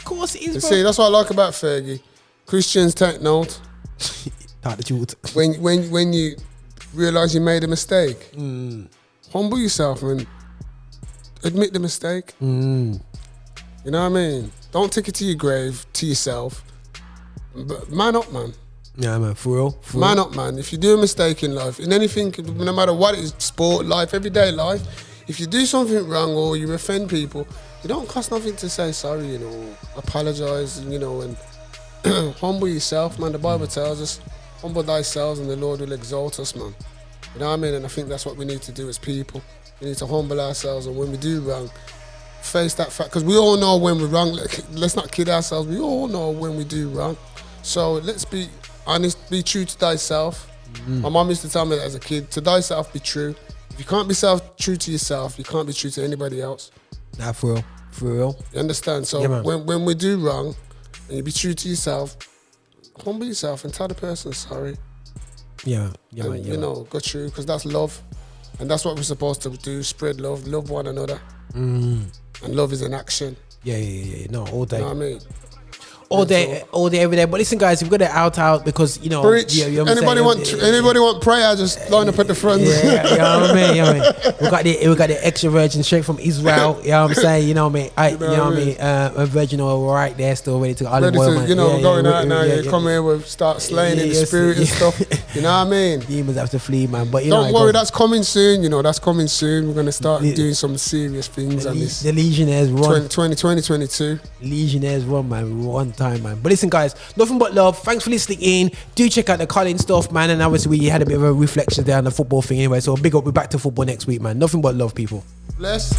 course he is, bro. See, that's what I like about Fergie. Christians take note. Not the truth. When you realise you made a mistake, humble yourself and admit the mistake. You know what I mean? Don't take it to your grave, to yourself. But man up, man. Yeah, man, for real. Man up, man. If you do a mistake in life, in anything, no matter what it is, sport, life, everyday life, if you do something wrong or you offend people, you don't cost nothing to say sorry, you know, apologise, you know, and humble yourself, man. The Bible tells us, humble thyself and the Lord will exalt us, man. You know what I mean? And I think that's what we need to do as people. We need to humble ourselves, and when we do wrong, face that fact, because we all know when we're wrong. Let's not kid ourselves. We all know when we do wrong. So let's be honest, be true to thyself. My mom used to tell me that as a kid, to thyself be true. If you can't be true to yourself, you can't be true to anybody else. Nah, for real. You understand? So Yeah, when we do wrong, and you be true to yourself, humble yourself and tell the person sorry. Yeah, you know, go true, because that's love. And that's what we're supposed to do, spread love one another. And love is an action. Yeah. No, all day. You know what I mean? All day, every day. But listen, guys, we've got it out because, you know. Preach. You know anybody want prayer, just line up at the front. Yeah, you know what I mean? We got the extra virgin straight from Israel. You know what I'm saying? You know what I mean? You know what I mean? A virgin oil right there, still ready to olive oil, man. You know, going out now, you come here with start slaying in the spirit and stuff. You know what I mean? Demons have to flee, man. But you don't worry, that's coming soon. You know, that's coming soon. We're gonna start doing some serious things on this. The Legionnaires run. 2022. Legionnaires run, man. One time, man. But listen, guys, nothing but love. Thanks for listening in. Do check out the Colin stuff, man. And obviously, we had a bit of a reflection there on the football thing anyway. So big up. We're back to football next week, man. Nothing but love, people. Bless.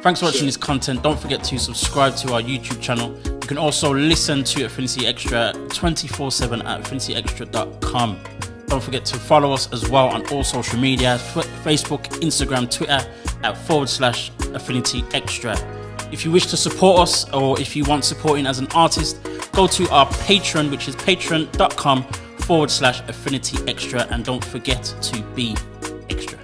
Thanks for watching this content. Don't forget to subscribe to our YouTube channel. You can also listen to Affinity Extra 24/7 at affinityextra.com. Don't forget to follow us as well on all social media, Facebook, Instagram, Twitter @/Affinity Extra. If you wish to support us, or if you want supporting as an artist, go to our Patreon, which is patreon.com/Affinity Extra, and don't forget to be extra.